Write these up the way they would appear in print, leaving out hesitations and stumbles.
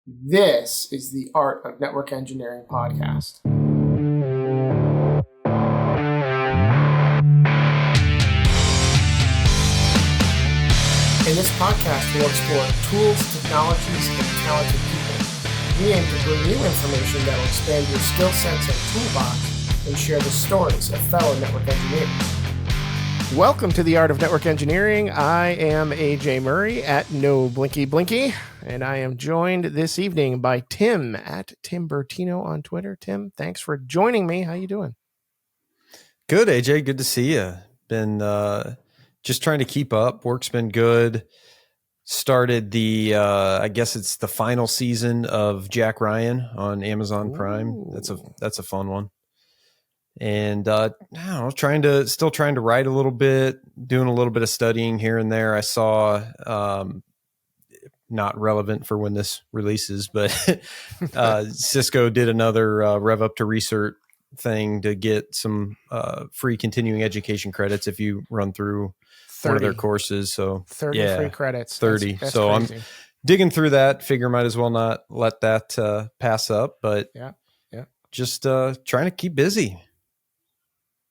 This is the Art of Network Engineering podcast. In this podcast, we'll explore tools, technologies, and talented people. We aim to bring you information that will expand your skill sets and toolbox and share the stories of fellow network engineers. Welcome to the Art of Network Engineering. I am AJ Murray at No Blinky Blinky, and I am joined this evening by Tim at Tim Bertino on Twitter. Tim, thanks for joining me. How you doing? Good, AJ. Good to see you. Been just trying to keep up. Work's been good. Started the I guess it's the final season of Jack Ryan on Amazon Prime. That's a fun one. And now still trying to write a little bit, doing a little bit of studying here and there. I saw not relevant for when this releases, but Cisco did another Rev Up to Research thing to get some free continuing education credits if you run through 30. One of their courses. So 30 free credits. 30. That's so crazy. I'm digging through that. Figure might as well not let that pass up, but just trying to keep busy.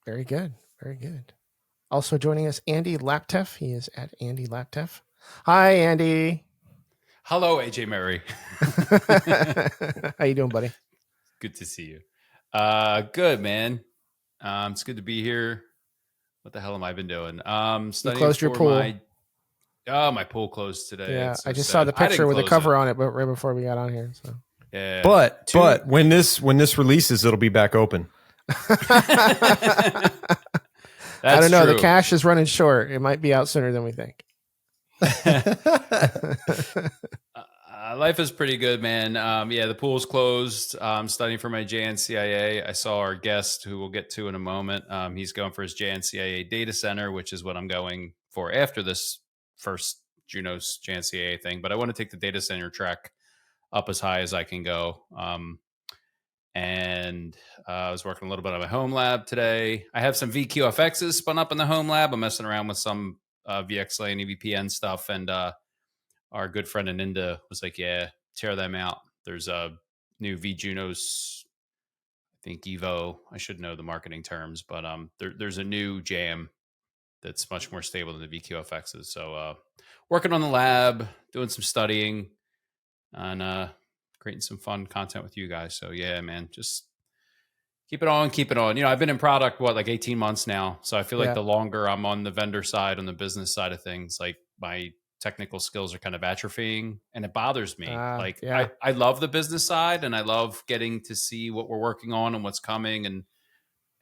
Very good. Very good. Also joining us, Andy Lapte. He is at Andy Lapte. Hi, Andy. Hello, AJ Murray. How you doing, buddy? Good to see you. Good, man. It's good to be here. What the hell am I been doing? You closed your pool. My pool closed today. Yeah, I just saw the picture with the cover on it, but right before we got on here. So yeah, but when this releases, it'll be back open. I don't know. True. The cash is running short. It might be out sooner than we think. Life is pretty good, man. The pool's closed. I'm studying for my JNCIA. I saw our guest, who we'll get to in a moment. He's going for his JNCIA data center, which is what I'm going for after this first Junos JNCIA thing. But I want to take the data center track up as high as I can go. And I was working a little bit on my home lab today. I have some VQFXs spun up in the home lab. I'm messing around with some VXLAN EVPN stuff. And our good friend Aninda was like, yeah, tear them out. There's a new vJunos, I think Evo. I should know the marketing terms, but there's a new jam that's much more stable than the VQFXs. So working on the lab, doing some studying, and creating some fun content with you guys. So yeah, man, just keep it on. You know, I've been in product, like 18 months now. So I feel like the longer I'm on the vendor side, on the business side of things, like my technical skills are kind of atrophying, and it bothers me. I love the business side, and I love getting to see what we're working on and what's coming and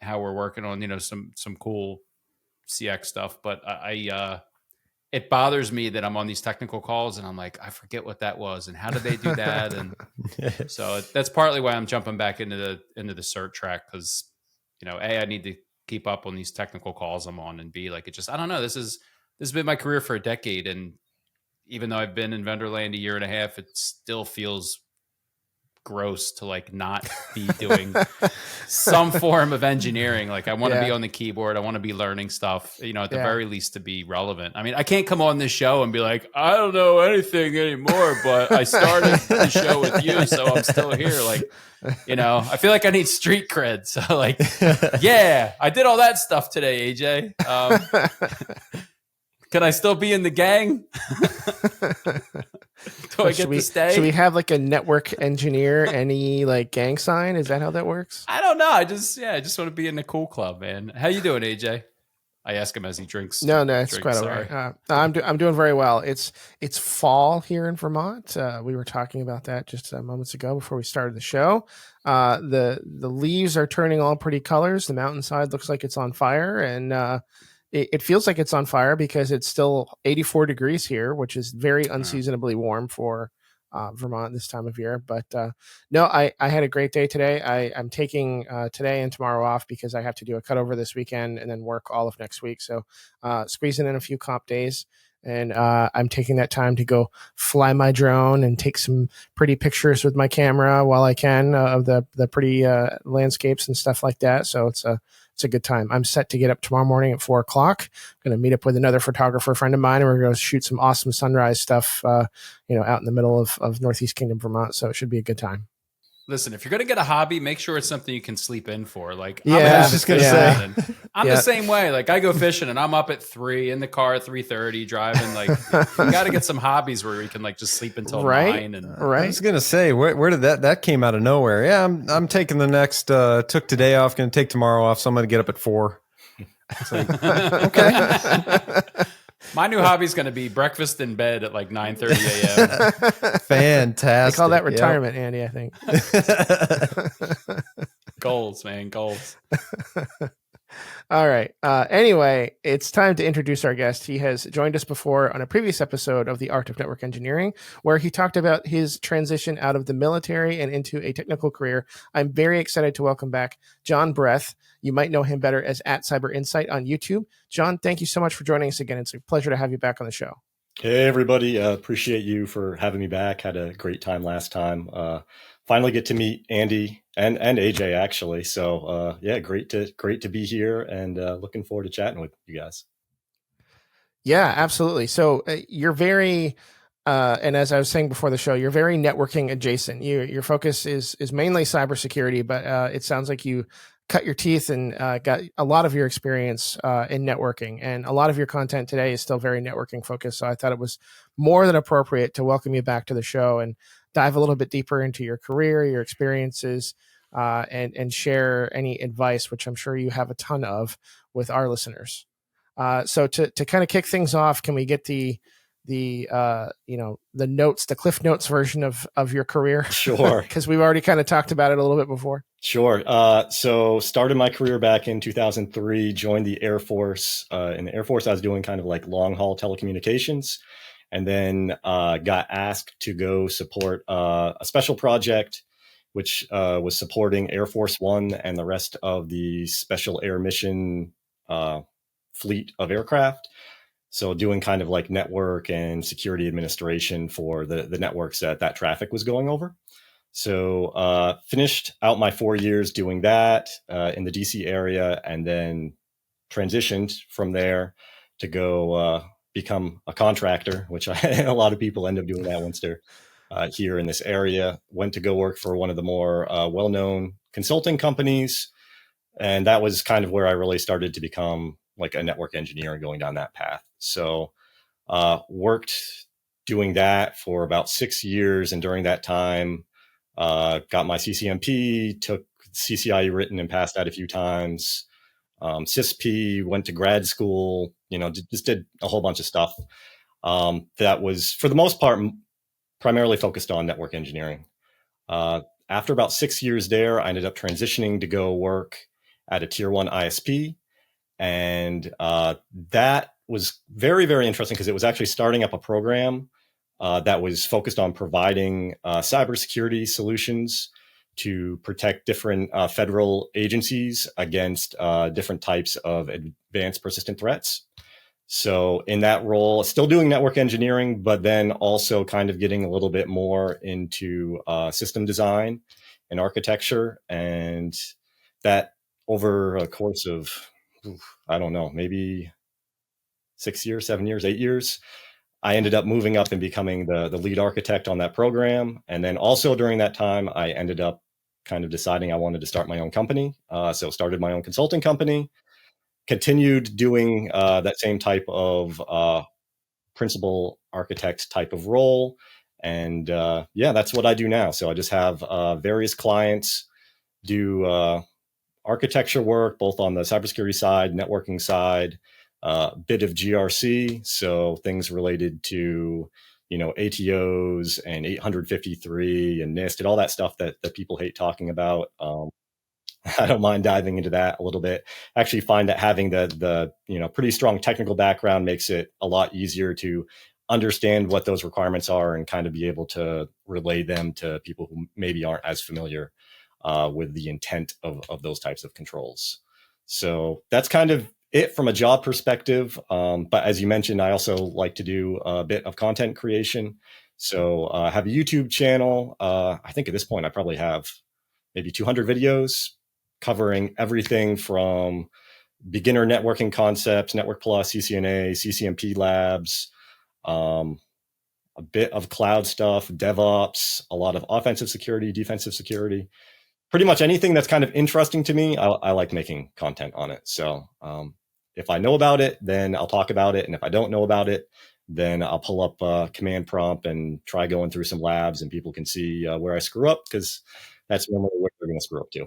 how we're working on, some cool CX stuff. But it bothers me that I'm on these technical calls and I'm like, I forget what that was and how did they do that? And so that's partly why I'm jumping back into the cert track, because, A, I need to keep up on these technical calls I'm on, and B, like, it just, I don't know, this has been my career for a decade. And even though I've been in vendor land a year and a half, it still feels gross to like not be doing some form of engineering. Like, I want to be on the keyboard. I want to be learning stuff, at the very least, to be relevant. I mean, I can't come on this show and be like, I don't know anything anymore, but I started the show with you, so I'm still here. Like, I feel like I need street cred. So like, yeah, I did all that stuff today, AJ. Can I still be in the gang? Do I get to stay? Should we have like a network engineer, any like gang sign? Is that how that works? I don't know. I just want to be in the cool club, man. How you doing, AJ? I ask him as he drinks. No, it's quite all right. I'm doing very well. It's fall here in Vermont. We were talking about that just moments ago before we started the show. The leaves are turning all pretty colors. The mountainside looks like it's on fire, and it feels like it's on fire because it's still 84 degrees here, which is very unseasonably warm for Vermont this time of year. But no, I had a great day today. I'm taking today and tomorrow off because I have to do a cutover this weekend and then work all of next week. So squeezing in a few comp days. And I'm taking that time to go fly my drone and take some pretty pictures with my camera while I can of the pretty landscapes and stuff like that. So it's it's a good time. I'm set to get up tomorrow morning at 4:00. Going to meet up with another photographer friend of mine, and we're going to shoot some awesome sunrise stuff, out in the middle of Northeast Kingdom, Vermont. So it should be a good time. Listen, if you're going to get a hobby, make sure it's something you can sleep in for. Like, Yeah, I'm I was just gonna say. I'm the same way. Like, I go fishing and I'm up at 3 in the car at 3:30 driving. Like, you got to get some hobbies where we can like just sleep until 9. And I was gonna say, where did that came out of nowhere? Yeah, I'm taking the next took today off, gonna take tomorrow off, so I'm gonna get up at 4. It's like, okay. My new hobby is going to be breakfast in bed at like 9:30 a.m. Fantastic. I call that retirement, Andy, I think. Goals, man, goals. All right. Anyway, it's time to introduce our guest. He has joined us before on a previous episode of The Art of Network Engineering, where he talked about his transition out of the military and into a technical career. I'm very excited to welcome back John Breth. You might know him better as @CyberInsight on YouTube. John, thank you so much for joining us again. It's a pleasure to have you back on the show. Hey, everybody. Appreciate you for having me back. Had a great time last time. Finally get to meet Andy and AJ, actually. So, yeah, great to be here, and looking forward to chatting with you guys. Yeah, absolutely. So you're very, and as I was saying before the show, you're very networking adjacent. Your focus is mainly cybersecurity, but it sounds like you cut your teeth and got a lot of your experience in networking, and a lot of your content today is still very networking focused. So I thought it was more than appropriate to welcome you back to the show and dive a little bit deeper into your career, your experiences, and share any advice, which I'm sure you have a ton of, with our listeners. So to kind of kick things off, can we get the notes, the Cliff Notes version of your career? Sure. Because we've already kind of talked about it a little bit before. Sure. So started my career back in 2003, joined the Air Force. In the Air Force, I was doing kind of like long haul telecommunications, and then got asked to go support a special project, which was supporting Air Force One and the rest of the Special Air Mission fleet of aircraft. So doing kind of like network and security administration for the networks that traffic was going over. So finished out my 4 years doing that in the DC area, and then transitioned from there to go become a contractor, which a lot of people end up doing that once they're here in this area. Went to go work for one of the more well-known consulting companies. And that was kind of where I really started to become like a network engineer and going down that path. So worked doing that for about 6 years. And during that time, got my CCMP, took CCIE written and passed that a few times. CISP, went to grad school, just did a whole bunch of stuff that was, for the most part, primarily focused on network engineering. After about 6 years there, I ended up transitioning to go work at a tier 1 ISP. And that was very, very interesting because it was actually starting up a program that was focused on providing cybersecurity solutions to protect different federal agencies against different types of advanced persistent threats. So in that role, still doing network engineering, but then also kind of getting a little bit more into system design and architecture. And that over a course of, I don't know, maybe 6 years, 7 years, 8 years, I ended up moving up and becoming the lead architect on that program. And then also during that time, I ended up kind of deciding I wanted to start my own company. So started my own consulting company, continued doing that same type of principal architect type of role. And yeah, that's what I do now. So I just have various clients do architecture work, both on the cybersecurity side, networking side, bit of GRC, so things related to ATOs and 853 and NIST and all that stuff that people hate talking about. I don't mind diving into that a little bit. I actually find that having the pretty strong technical background makes it a lot easier to understand what those requirements are and kind of be able to relay them to people who maybe aren't as familiar with the intent of those types of controls. So that's kind of it from a job perspective. But as you mentioned, I also like to do a bit of content creation. So I have a YouTube channel. I think at this point I probably have maybe 200 videos covering everything from beginner networking concepts, Network Plus, CCNA, CCNP labs, a bit of cloud stuff, DevOps, a lot of offensive security, defensive security. Pretty much anything that's kind of interesting to me, I like making content on it. So if I know about it, then I'll talk about it. And if I don't know about it, then I'll pull up a command prompt and try going through some labs, and people can see where I screw up, because that's normally what they're going to screw up to.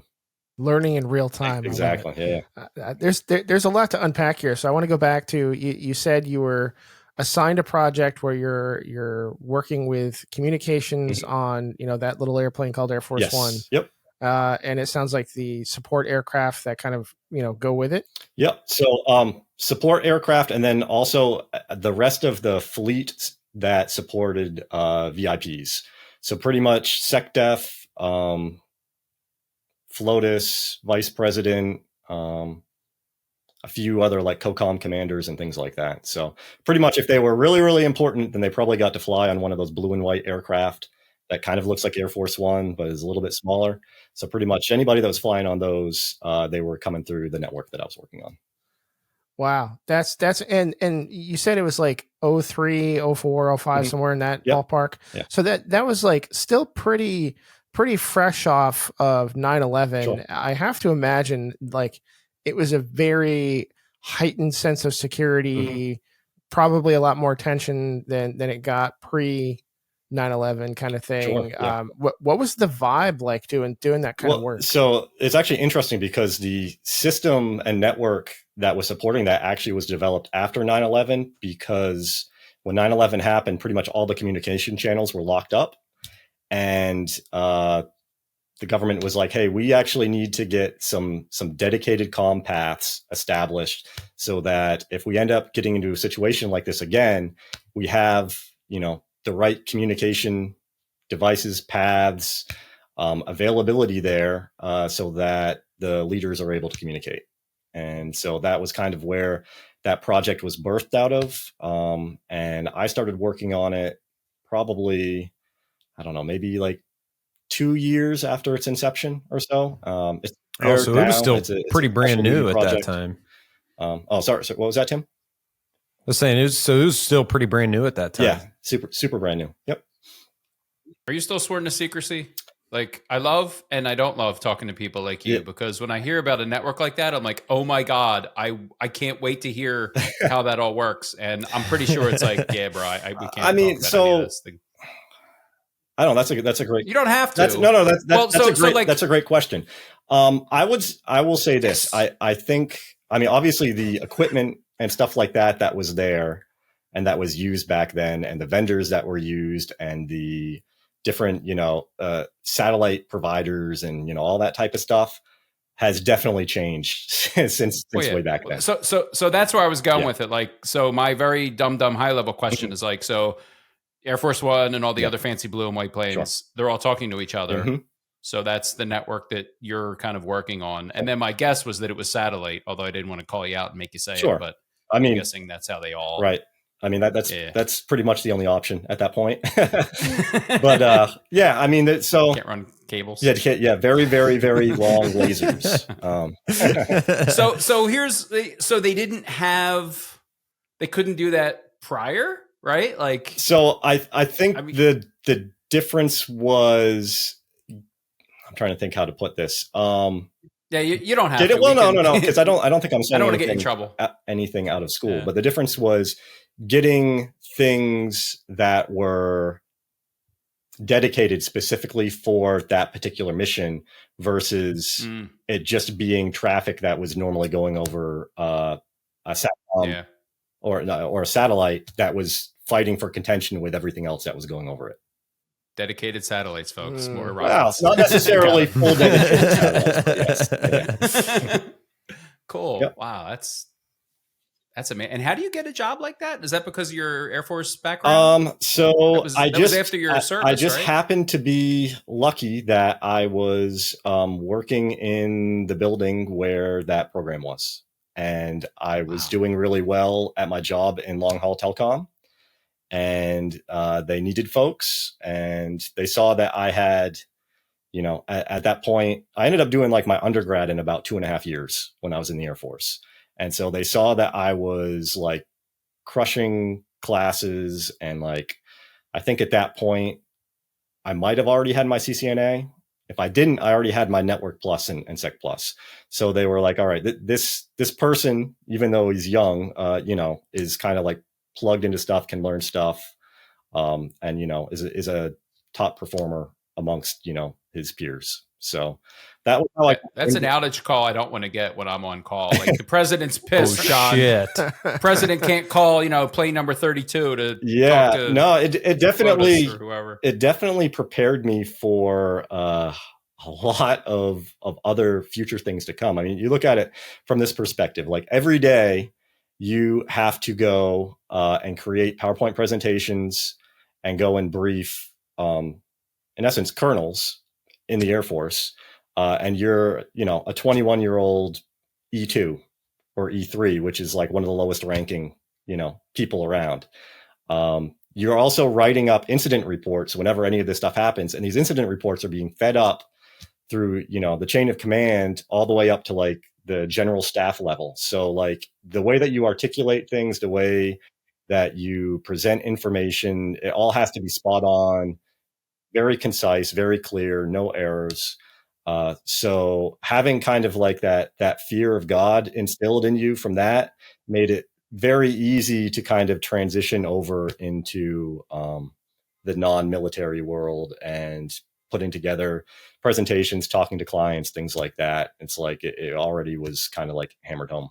Learning in real time. Exactly. Yeah. There's a lot to unpack here. So I want to go back to, you said you were assigned a project where you're working with communications on, that little airplane called Air Force One. Yep. And it sounds like the support aircraft that kind of, go with it. Yep. So support aircraft, and then also the rest of the fleet that supported VIPs. So pretty much SecDef, FLOTUS, Vice President, a few other like COCOM commanders and things like that. So pretty much if they were really, really important, then they probably got to fly on one of those blue and white aircraft that kind of looks like Air Force One, but is a little bit smaller. So pretty much anybody that was flying on those, they were coming through the network that I was working on. Wow. That's, and you said it was like 03, 04, 05, somewhere in that ballpark. Yeah. So that was like still pretty fresh off of 9/11. Sure. I have to imagine like it was a very heightened sense of security, probably a lot more tension than it got pre 9/11 kind of thing. Sure, yeah. What was the vibe like doing that kind of work? So it's actually interesting because the system and network that was supporting that actually was developed after 9/11, because when 9/11 happened, pretty much all the communication channels were locked up, and the government was like, hey, we actually need to get some dedicated comm paths established so that if we end up getting into a situation like this again, we have, the right communication devices, paths, availability there, so that the leaders are able to communicate. And so that was kind of where that project was birthed out of. And I started working on it probably, I don't know, maybe like 2 years after its inception or so. So it was still pretty brand new at that time. Sorry. What was that, Tim? I was saying it was still pretty brand new at that time. Yeah, super brand new. Yep. Are you still sworn to secrecy? Like, I love and I don't love talking to people like you, because when I hear about a network like that, I'm like, oh my God, I can't wait to hear how that all works. And I'm pretty sure it's like, yeah, bro, we can't. I mean, so I don't know. That's a great. You don't have to. That's a great question. I will say this. I think. I mean, obviously, the equipment and stuff like that was there and that was used back then, and the vendors that were used, and the different satellite providers, and all that type of stuff has definitely changed since way back then. So that's where I was going with it. Like, so my very dumb high level question is like, so Air Force One and all the other fancy blue and white planes, they're all talking to each other. Mm-hmm. So that's the network that you're kind of working on. And then my guess was that it was satellite, although I didn't want to call you out and make you say it, but I'm guessing that's how they all. Right. I mean, that's pretty much the only option at that point. But I mean, so can't run cables. Yeah. Very, very, very long lasers. So they couldn't do that prior. Right? Like, so I think the difference was, I'm trying to think how to put this. You don't have to. Well, no, because I don't think I'm saying I don't want to get in trouble. Anything out of school, but the difference was getting things that were dedicated specifically for that particular mission versus it just being traffic that was normally going over a satellite or a satellite that was fighting for contention with everything else that was going over it. Dedicated satellites, folks. More rockets. Well, not necessarily full dedicated satellites, but yes. Cool. Yep. Wow, that's amazing. And how do you get a job like that? Is that because of your Air Force background? So that was after your service. I just happened to be lucky that I was working in the building where that program was, and I was doing really well at my job in long haul telecom. And they needed folks, and they saw that I had, at that point, I ended up doing like my undergrad in about 2.5 years when I was in the Air Force. And so they saw that I was like crushing classes. And like, I think at that point, I might have already had my CCNA. If I didn't, I already had my Network Plus and Sec Plus. So they were like, all right, this person, even though he's young, is kind of like plugged into stuff, can learn stuff, and is a top performer amongst his peers. So that was how that's an outage call I don't want to get when I'm on call. Like the president's pissed. Oh, Sean. shit. President can't call, plane number 32 to yeah. talk to No, it definitely or whoever. It definitely prepared me for a lot of other future things to come. I mean, you look at it from this perspective, like every day you have to go and create PowerPoint presentations and go and brief, in essence, colonels in the Air Force. And you're, a 21-year-old E2 or E3, which is like one of the lowest ranking, people around. You're also writing up incident reports whenever any of this stuff happens. And these incident reports are being fed up through, the chain of command all the way up to like the general staff level. So like the way that you articulate things, the way that you present information, it all has to be spot on, very concise, very clear, no errors. So having kind of like that fear of God instilled in you from that made it very easy to kind of transition over into the non-military world and putting together presentations, talking to clients, things like that. It's like it already was kind of like hammered home.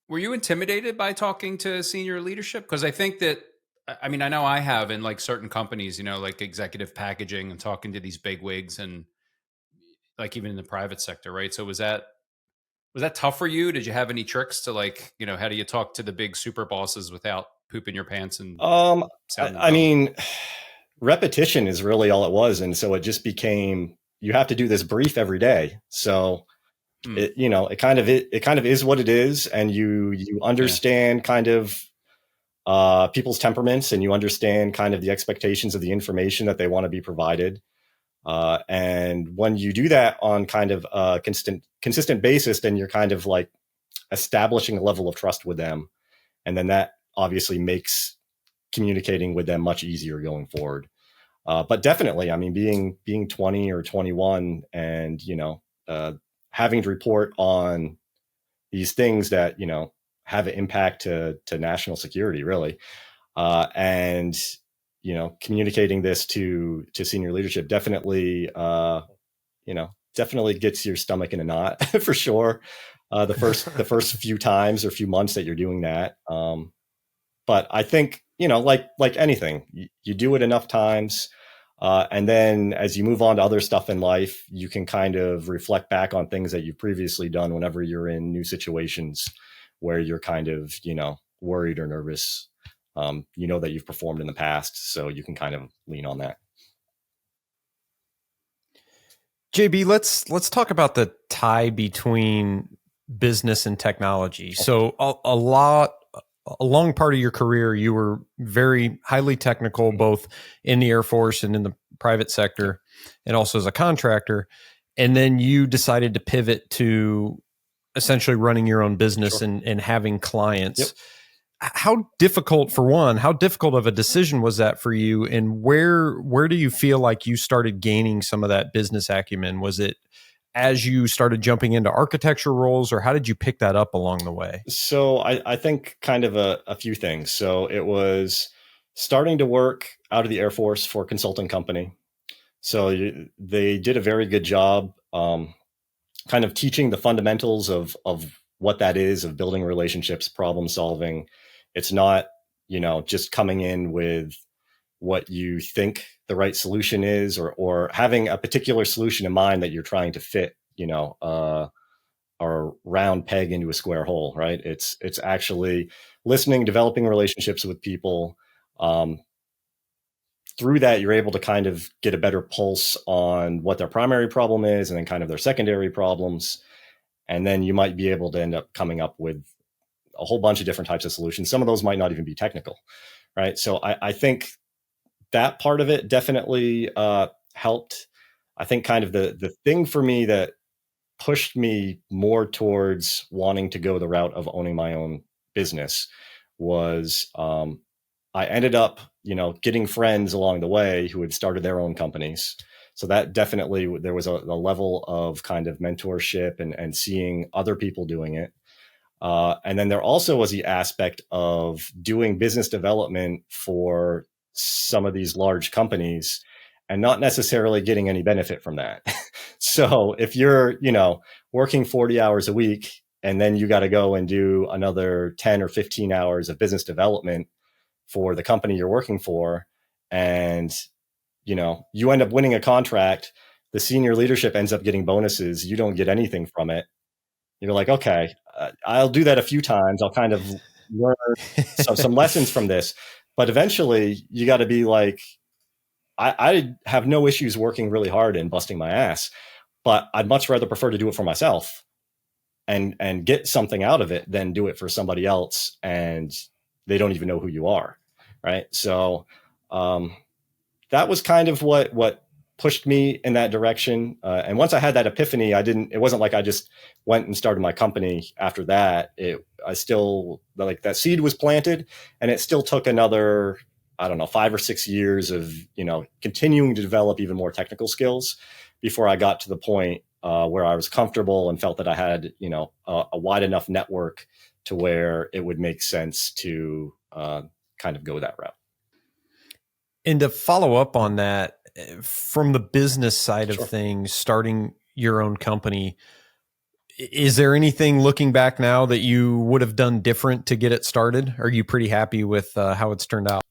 Were you intimidated by talking to senior leadership? Because I think that, I mean, I know I have in like certain companies, like executive packaging and talking to these big wigs and like even in the private sector, right? So was that tough for you? Did you have any tricks to like, how do you talk to the big super bosses without pooping your pants and I mean, repetition is really all it was. And so it just became, you have to do this brief every day. So it kind of is what it is. And you understand kind of people's temperaments, and you understand kind of the expectations of the information that they want to be provided. And when you do that on kind of a consistent basis, then you're kind of like establishing a level of trust with them. And then that obviously makes communicating with them much easier going forward. But definitely, I mean, being 20 or 21 and, having to report on these things that, have an impact to national security, really. And, communicating this to senior leadership definitely, definitely gets your stomach in a knot for sure. The first few times or few months that you're doing that. But I think, like anything, you do it enough times. And then as you move on to other stuff in life, you can kind of reflect back on things that you've previously done whenever you're in new situations where you're kind of, worried or nervous. That you've performed in the past, so you can kind of lean on that. JB, let's talk about the tie between business and technology. So a long part of your career, you were very highly technical, both in the Air Force and in the private sector, and also as a contractor. And then you decided to pivot to essentially running your own business and having clients. Yep. How difficult of a decision was that for you? And where do you feel like you started gaining some of that business acumen? Was it as you started jumping into architecture roles, or how did you pick that up along the way? So I think kind of a few things. So it was starting to work out of the Air Force for a consulting company. So they did a very good job kind of teaching the fundamentals of what that is, of building relationships, problem solving. It's not, just coming in with what you think the right solution is, or having a particular solution in mind that you're trying to fit, a round peg into a square hole, right? It's actually listening, developing relationships with people. Through that, you're able to kind of get a better pulse on what their primary problem is and then kind of their secondary problems. And then you might be able to end up coming up with a whole bunch of different types of solutions. Some of those might not even be technical, right? So I think that part of it definitely helped. I think kind of the thing for me that pushed me more towards wanting to go the route of owning my own business was I ended up, getting friends along the way who had started their own companies. So that definitely, there was a level of kind of mentorship and seeing other people doing it. And then there also was the aspect of doing business development for some of these large companies and not necessarily getting any benefit from that. So if you're, working 40 hours a week and then you got to go and do another 10 or 15 hours of business development for the company you're working for, and, you end up winning a contract, the senior leadership ends up getting bonuses. You don't get anything from it. You're like, okay, I'll do that a few times. I'll kind of learn some lessons from this. But eventually you got to be like, I have no issues working really hard and busting my ass, but I'd much rather prefer to do it for myself and get something out of it than do it for somebody else and they don't even know who you are. Right. So that was kind of what pushed me in that direction. And once I had that epiphany, it wasn't like I just went and started my company after that. I still, like, that seed was planted, and it still took another, I don't know, 5 or 6 years of, continuing to develop even more technical skills before I got to the point where I was comfortable and felt that I had, a wide enough network to where it would make sense to kind of go that route. And to follow up on that, from the business side of things, starting your own company, is there anything looking back now that you would have done different to get it started? Are you pretty happy with how it's turned out?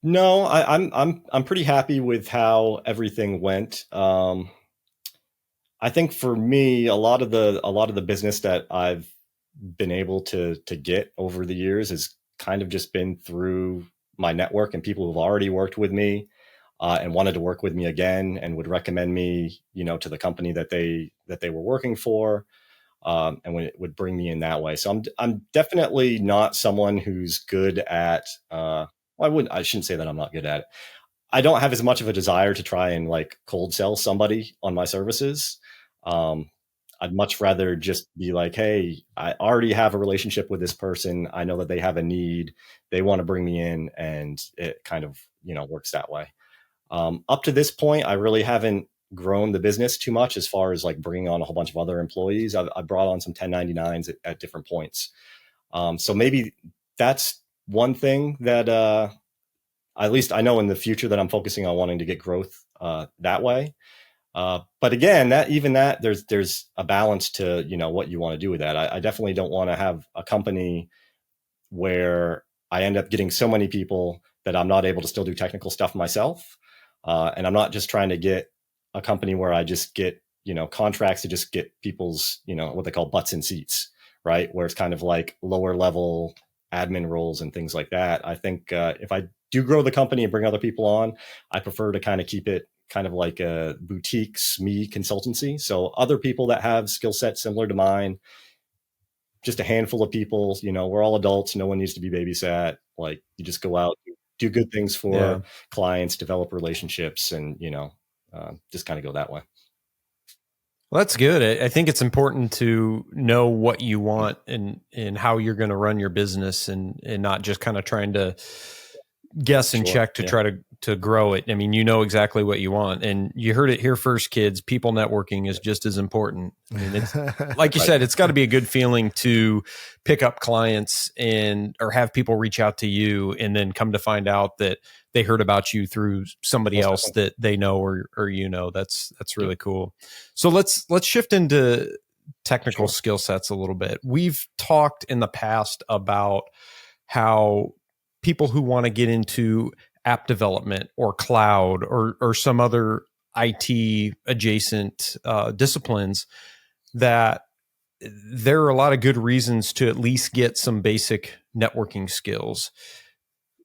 No, I'm pretty happy with how everything went. I think for me, a lot of the business that I've been able to get over the years has kind of just been through my network and people who've already worked with me and wanted to work with me again and would recommend me, to the company that they were working for, and would bring me in that way. So I'm definitely not someone who's good at. I shouldn't say that I'm not good at it. I don't have as much of a desire to try and like cold sell somebody on my services. I'd much rather just be like, hey, I already have a relationship with this person. I know that they have a need. They want to bring me in, and it kind of, works that way. Up to this point, I really haven't grown the business too much as far as like bringing on a whole bunch of other employees. I brought on some 1099s at different points. So maybe that's one thing that at least I know in the future that I'm focusing on wanting to get growth that way. But again, there's a balance to, what you want to do with that. I definitely don't want to have a company where I end up getting so many people that I'm not able to still do technical stuff myself. And I'm not just trying to get a company where I just get, contracts to just get people's, what they call butts in seats, right? Where it's kind of like lower level admin roles and things like that. I think if I do grow the company and bring other people on, I prefer to kind of keep it kind of like a boutique SME consultancy. So other people that have skill sets similar to mine, just a handful of people, we're all adults. No one needs to be babysat. Like, you just go out, do good things for clients, develop relationships, and, just kind of go that way. Well, that's good. I think it's important to know what you want and how you're going to run your business, and not just kind of trying to guess and check to try to grow it. I mean, you know exactly what you want, and you heard it here first, kids. People networking is just as important. I mean, it's like you said, it's got to be a good feeling to pick up clients or have people reach out to you and then come to find out that they heard about you through somebody else that they know or that's really cool. So let's shift into technical skill sets a little bit. We've talked in the past about how people who want to get into app development or cloud or some other IT adjacent disciplines, that there are a lot of good reasons to at least get some basic networking skills.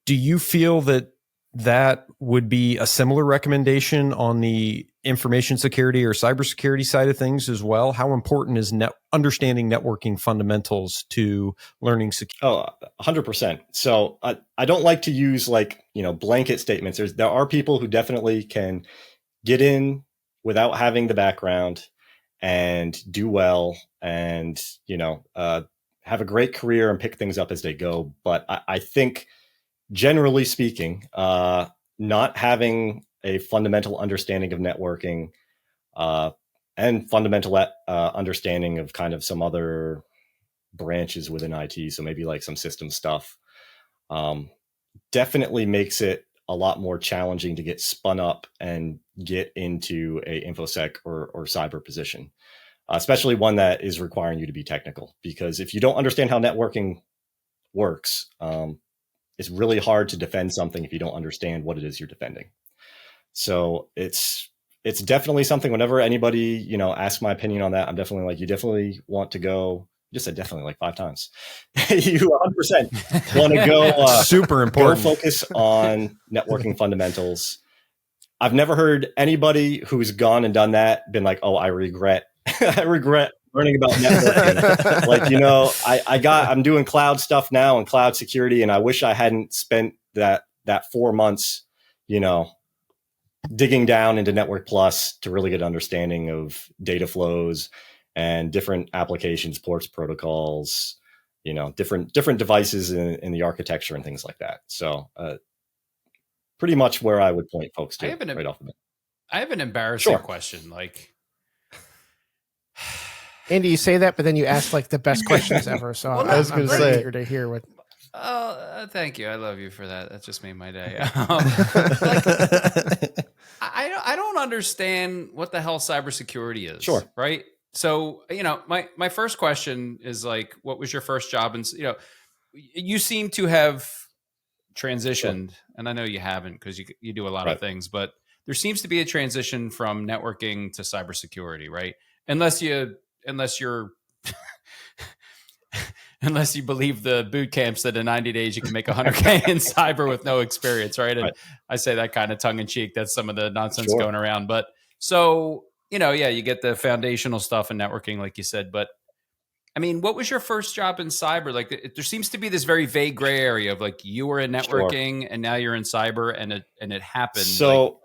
Do you feel that would be a similar recommendation on the information security or cybersecurity side of things as well? How important is understanding networking fundamentals to learning security? Oh, 100%. So I don't like to use blanket statements. There are people who definitely can get in without having the background and do well and, have a great career and pick things up as they go. But I think generally speaking, not having a fundamental understanding of networking and fundamental understanding of kind of some other branches within IT, so maybe like some system stuff, definitely makes it a lot more challenging to get spun up and get into a infosec or cyber position, especially one that is requiring you to be technical. Because if you don't understand how networking works, it's really hard to defend something if you don't understand what it is you're defending. So it's definitely something. Whenever anybody asks my opinion on that, I'm definitely like, you definitely want to go. You just said definitely like 5 times. You 100% want to go. Super important. Go focus on networking fundamentals. I've never heard anybody who's gone and done that been like, oh, I regret learning about networking. I'm doing cloud stuff now and cloud security, and I wish I hadn't spent that 4 months, digging down into Network Plus to really get an understanding of data flows and different applications, ports, protocols, different devices in the architecture and things like that. So pretty much where I would point folks to right off the bat. I have an embarrassing question. Andy, you say that, but then you ask like the best questions ever. So I was going to say, eager to hear what. Oh, thank you. I love you for that. That just made my day. I don't understand what the hell cybersecurity is. Sure. Right. So, my first question is like, what was your first job? And, you seem to have transitioned, sure. And I know you haven't because you do a lot of things, but there seems to be a transition from networking to cybersecurity, right? Unless you're unless you believe the boot camps that in 90 days you can make 100K in cyber with no experience, right? And I say that kind of tongue in cheek. That's some of the nonsense going around. But so, you get the foundational stuff in networking, like you said. But I mean, what was your first job in cyber? Like, there seems to be this very vague gray area of like you were in networking and now you're in cyber, and it happened. So.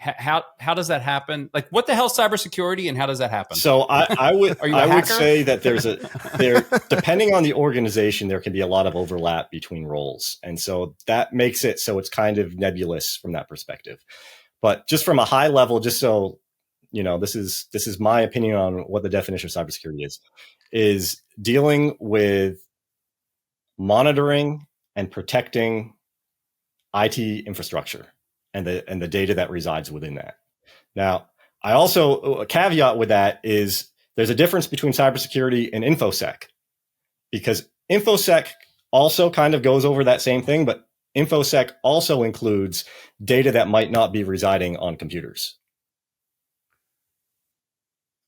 How does that happen? Like, what the hell is cybersecurity, and how does that happen? So I would say that there depending on the organization, there can be a lot of overlap between roles, and so that makes it so it's kind of nebulous from that perspective. But just from a high level, just so this is my opinion on what the definition of cybersecurity is dealing with monitoring and protecting IT infrastructure and the data that resides within that. Now, I also, a caveat with that is there's a difference between cybersecurity and InfoSec, because InfoSec also kind of goes over that same thing, but InfoSec also includes data that might not be residing on computers.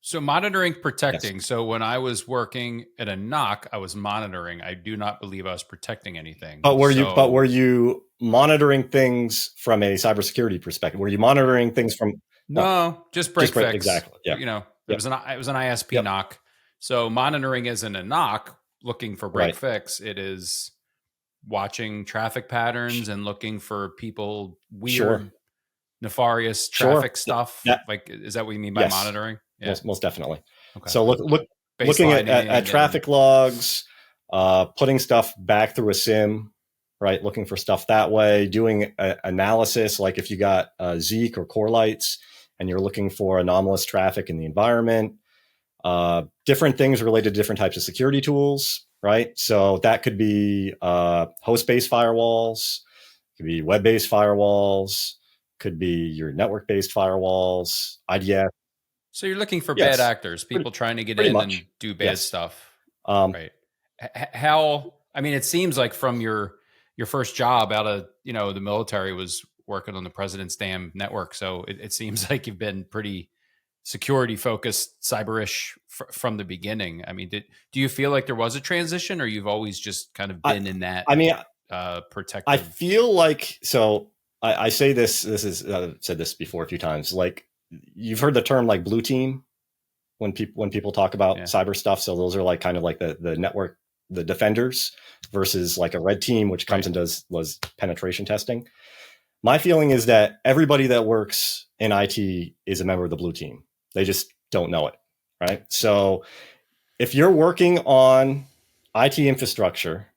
So monitoring, protecting. Yes. So when I was working at a NOC, I was monitoring. I do not believe I was protecting anything. But were you monitoring things from a cybersecurity perspective? Were you monitoring things from? No, just break fix. Exactly. Yeah. It was an ISP NOC. So monitoring isn't a NOC looking for break fix. It is watching traffic patterns and looking for people weird, nefarious traffic stuff. Yeah. Like, is that what you mean by monitoring? Yeah. Most definitely. Okay. So looking at traffic logs, putting stuff back through a SIM, right? Looking for stuff that way, doing analysis, like if you got Zeek or Core Lights and you're looking for anomalous traffic in the environment, different things related to different types of security tools, right? So that could be host-based firewalls, could be web-based firewalls, could be your network-based firewalls, IDF. So you're looking for bad actors, people trying to get in and do bad stuff. Right. How, I mean, it seems like from your first job out of, the military was working on the president's damn network. So it seems like you've been pretty security focused, cyber-ish from the beginning. I mean, do you feel like there was a transition, or you've always just kind of been in that? I mean, protective. I feel like, so I say this is, I've said this before a few times, like you've heard the term like blue team when people talk about cyber stuff. So those are like kind of like the network, the defenders, versus like a red team, which comes and was penetration testing. My feeling is that everybody that works in IT is a member of the blue team. They just don't know it, right? So if you're working on IT infrastructure,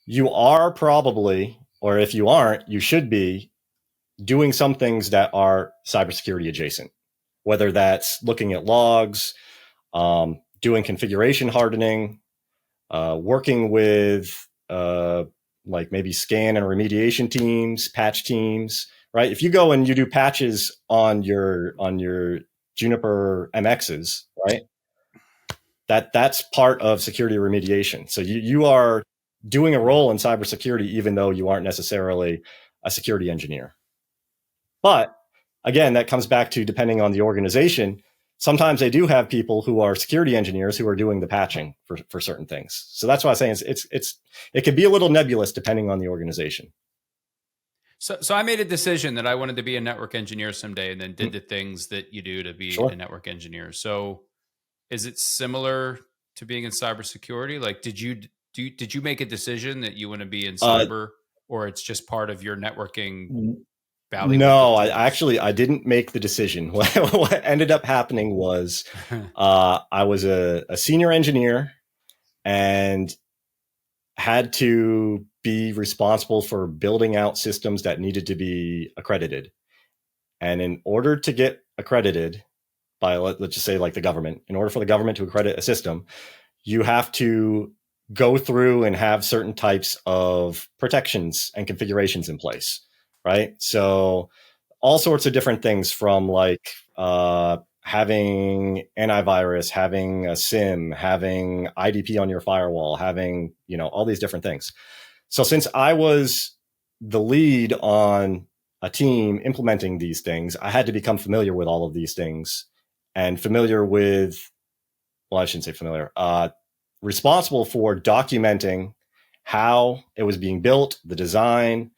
you are probably, or if you aren't, you should be doing some things that are cybersecurity adjacent, whether that's looking at logs, doing configuration hardening, working with like maybe scan and remediation teams, patch teams, right? If you go and you do patches on your Juniper MXs, right? That's part of security remediation. So you are doing a role in cybersecurity, even though you aren't necessarily a security engineer. But again, that comes back to, depending on the organization, sometimes they do have people who are security engineers who are doing the patching for certain things. So that's why I'm saying it could be a little nebulous depending on the organization. So I made a decision that I wanted to be a network engineer someday, and then did the things that you do to be a network engineer. So is it similar to being in cybersecurity? Like, did you make a decision that you want to be in cyber, or it's just part of your networking? No, I didn't make the decision. What ended up happening was I was a senior engineer and had to be responsible for building out systems that needed to be accredited. And in order to get accredited by, let's just say like the government, in order for the government to accredit a system, you have to go through and have certain types of protections and configurations in place. Right. So all sorts of different things, from like having antivirus, having a SIM, having IDP on your firewall, having, all these different things. So since I was the lead on a team implementing these things, I had to become familiar with all of these things and familiar with, well, I shouldn't say familiar, responsible for documenting how it was being built, the design,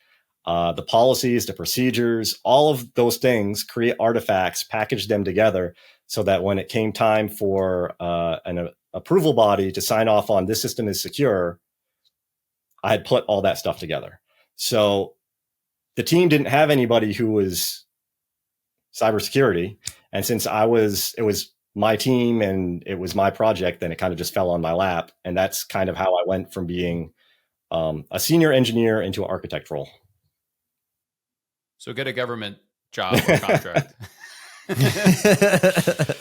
the policies, the procedures, all of those things, create artifacts, package them together so that when it came time for an approval body to sign off on this system is secure, I had put all that stuff together. So the team didn't have anybody who was cybersecurity. And since it was my team and it was my project, then it kind of just fell on my lap. And that's kind of how I went from being a senior engineer into an architect role. So get a government job or contract.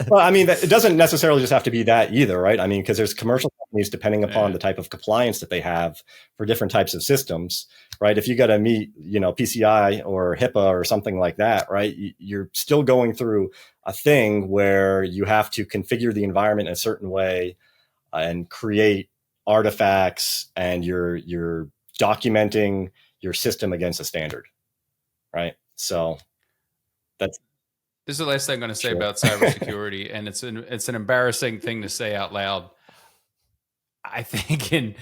Well, I mean, it doesn't necessarily just have to be that either, right? I mean, because there's commercial companies, depending upon the type of compliance that they have for different types of systems, right? If you got to meet, PCI or HIPAA or something like that, right? You're still going through a thing where you have to configure the environment in a certain way and create artifacts, and you're documenting your system against a standard. Right. So this is the last thing I'm going to say about cybersecurity. And it's an embarrassing thing to say out loud. I think in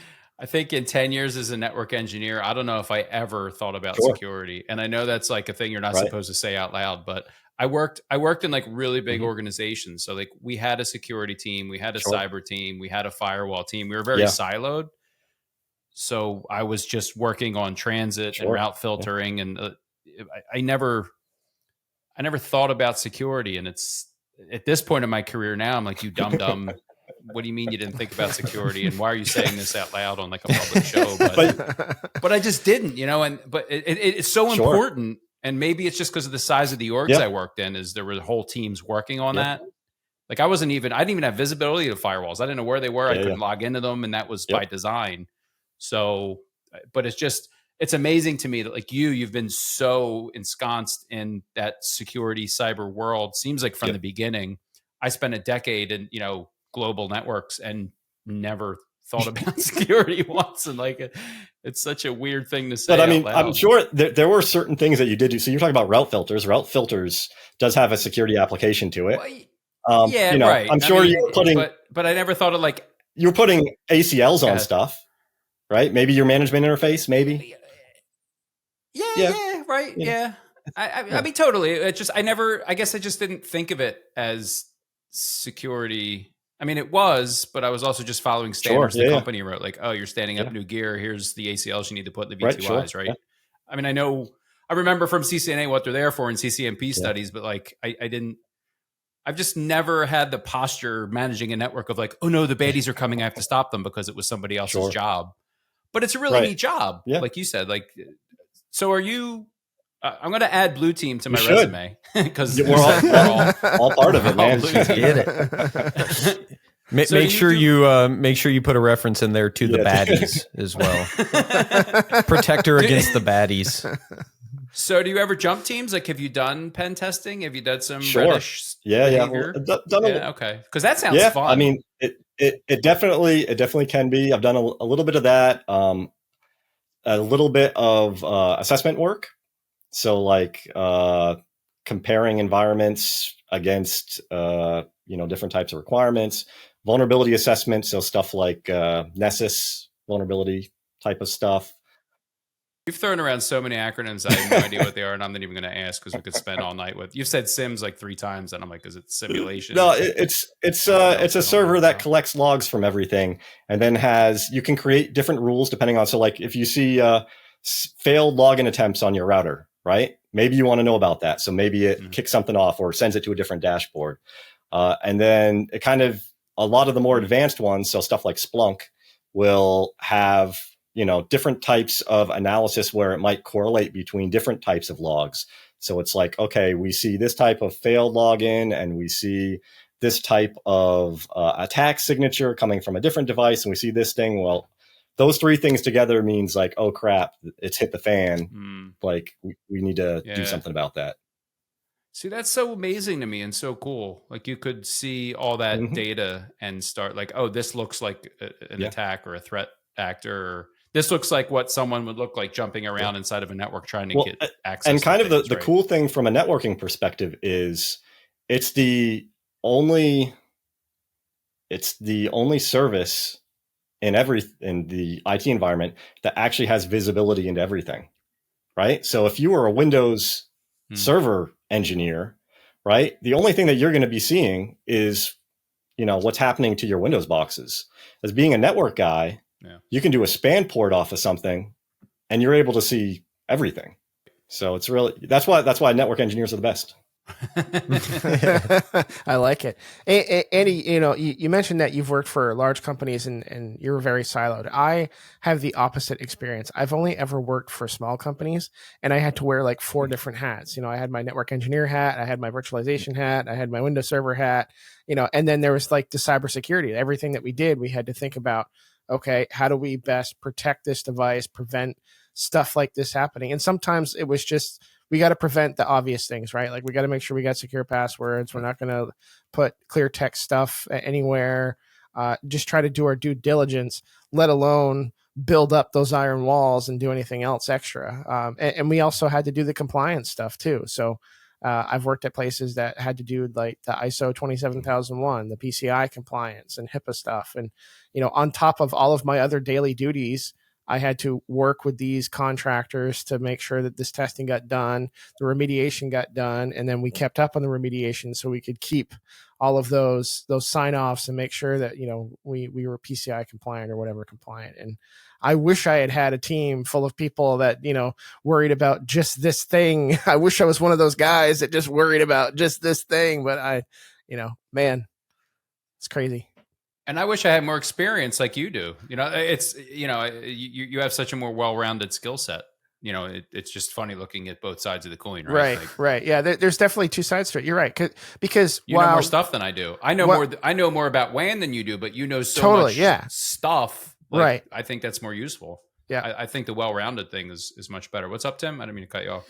10 years as a network engineer, I don't know if I ever thought about security. And I know that's like a thing you're not supposed to say out loud, but I worked in like really big organizations. So like we had a security team, we had a cyber team, we had a firewall team. We were very siloed. So I was just working on transit and route filtering, and I never thought about security. And it's at this point in my career now, I'm like, you dumb. What do you mean you didn't think about security? And why are you saying this out loud on like a public show? But I just didn't, but it's so important. And maybe it's just because of the size of the orgs I worked in, is there were whole teams working on that. Like I didn't even have visibility of firewalls. I didn't know where they were. I couldn't log into them. And that was by design. So, but it's amazing to me that like you've been so ensconced in that security cyber world. Seems like from the beginning. I spent a decade in, global networks and never thought about security once. And like, it's such a weird thing to say. But I mean, I'm sure there were certain things that you did do. So you're talking about route filters. Route filters does have a security application to it. Right. I'm sure you're putting, but I never thought of like, you're putting ACLs on stuff, right? Maybe your management interface, maybe. Yeah. Right. Yeah. I mean, totally. It just, I guess I just didn't think of it as security. I mean, it was, but I was also just following standards the company wrote. Like, oh, you're standing up new gear. Here's the ACLs you need to put in the V2Is, right? I mean, I remember from CCNA what they're there for in CCNP studies, but like, I've just never had the posture managing a network of like, oh no, the baddies are coming. I have to stop them because it was somebody else's job. But it's a really neat job. Yeah. Like you said, like, so are you, I'm going to add blue team to my resume because we're all part of it, man. Get it. Make sure you put a reference in there to the baddies as well. Protect her against the baddies. So do you ever jump teams? Like, have you done pen testing? Have you done some reddish behavior? Okay. Because that sounds fun. I mean, it definitely can be. I've done a little bit of that. A little bit of assessment work. So like comparing environments against different types of requirements, vulnerability assessment. So stuff like Nessus vulnerability type of stuff. You've thrown around so many acronyms, I have no idea what they are, and I'm not even going to ask because we could spend all night with. You've said SIMS like 3 times, and I'm like, is it simulation? No, it's a server that collects logs from everything, and then you can create different rules depending on. So like if you see failed login attempts on your router, right? Maybe you want to know about that. So maybe it kicks something off or sends it to a different dashboard, and then it kind of a lot of the more advanced ones. So stuff like Splunk will have different types of analysis where it might correlate between different types of logs. So it's like, okay, we see this type of failed login and we see this type of attack signature coming from a different device. And we see this thing. Well, those 3 things together means like, oh crap, it's hit the fan. Like we need to do something about that. See, that's so amazing to me and so cool. Like you could see all that data and start like, oh, this looks like an attack or a threat actor, or this looks like what someone would look like jumping around inside of a network trying to get access. And kind of the cool thing from a networking perspective is it's the only service in the IT environment that actually has visibility into everything, right? So if you were a Windows server engineer, right, the only thing that you're going to be seeing is what's happening to your Windows boxes. As being a network guy, you can do a span port off of something and you're able to see everything. So it's really, that's why network engineers are the best. I like it. Andy, you mentioned that you've worked for large companies and you're very siloed. I have the opposite experience. I've only ever worked for small companies and I had to wear like 4 different hats. I had my network engineer hat, I had my virtualization hat, I had my Windows Server hat, and then there was like the cybersecurity. Everything that we did, we had to think about, okay, how do we best protect this device, prevent stuff like this happening? And sometimes it was just, we got to prevent the obvious things, right? Like we got to make sure we got secure passwords. We're not going to put clear text stuff anywhere. Just try to do our due diligence, let alone build up those iron walls and do anything else extra. And we also had to do the compliance stuff too. So I've worked at places that had to do like the ISO 27001, the PCI compliance and HIPAA stuff. And, on top of all of my other daily duties, I had to work with these contractors to make sure that this testing got done, the remediation got done, and then we kept up on the remediation so we could keep all of those sign-offs and make sure that, we were PCI compliant or whatever compliant. And I wish I had a team full of people that, worried about just this thing. I wish I was one of those guys that just worried about just this thing, but man, it's crazy. And I wish I had more experience like you do. It's, you have such a more well-rounded skill set. It's just funny looking at both sides of the coin, right? Right. Yeah. There's definitely 2 sides to it. You're right. Because you know more stuff than I do. I know more about WAN than you do, but you know so much stuff. Right. I think that's more useful. Yeah. I think the well-rounded thing is much better. What's up, Tim? I didn't mean to cut you off.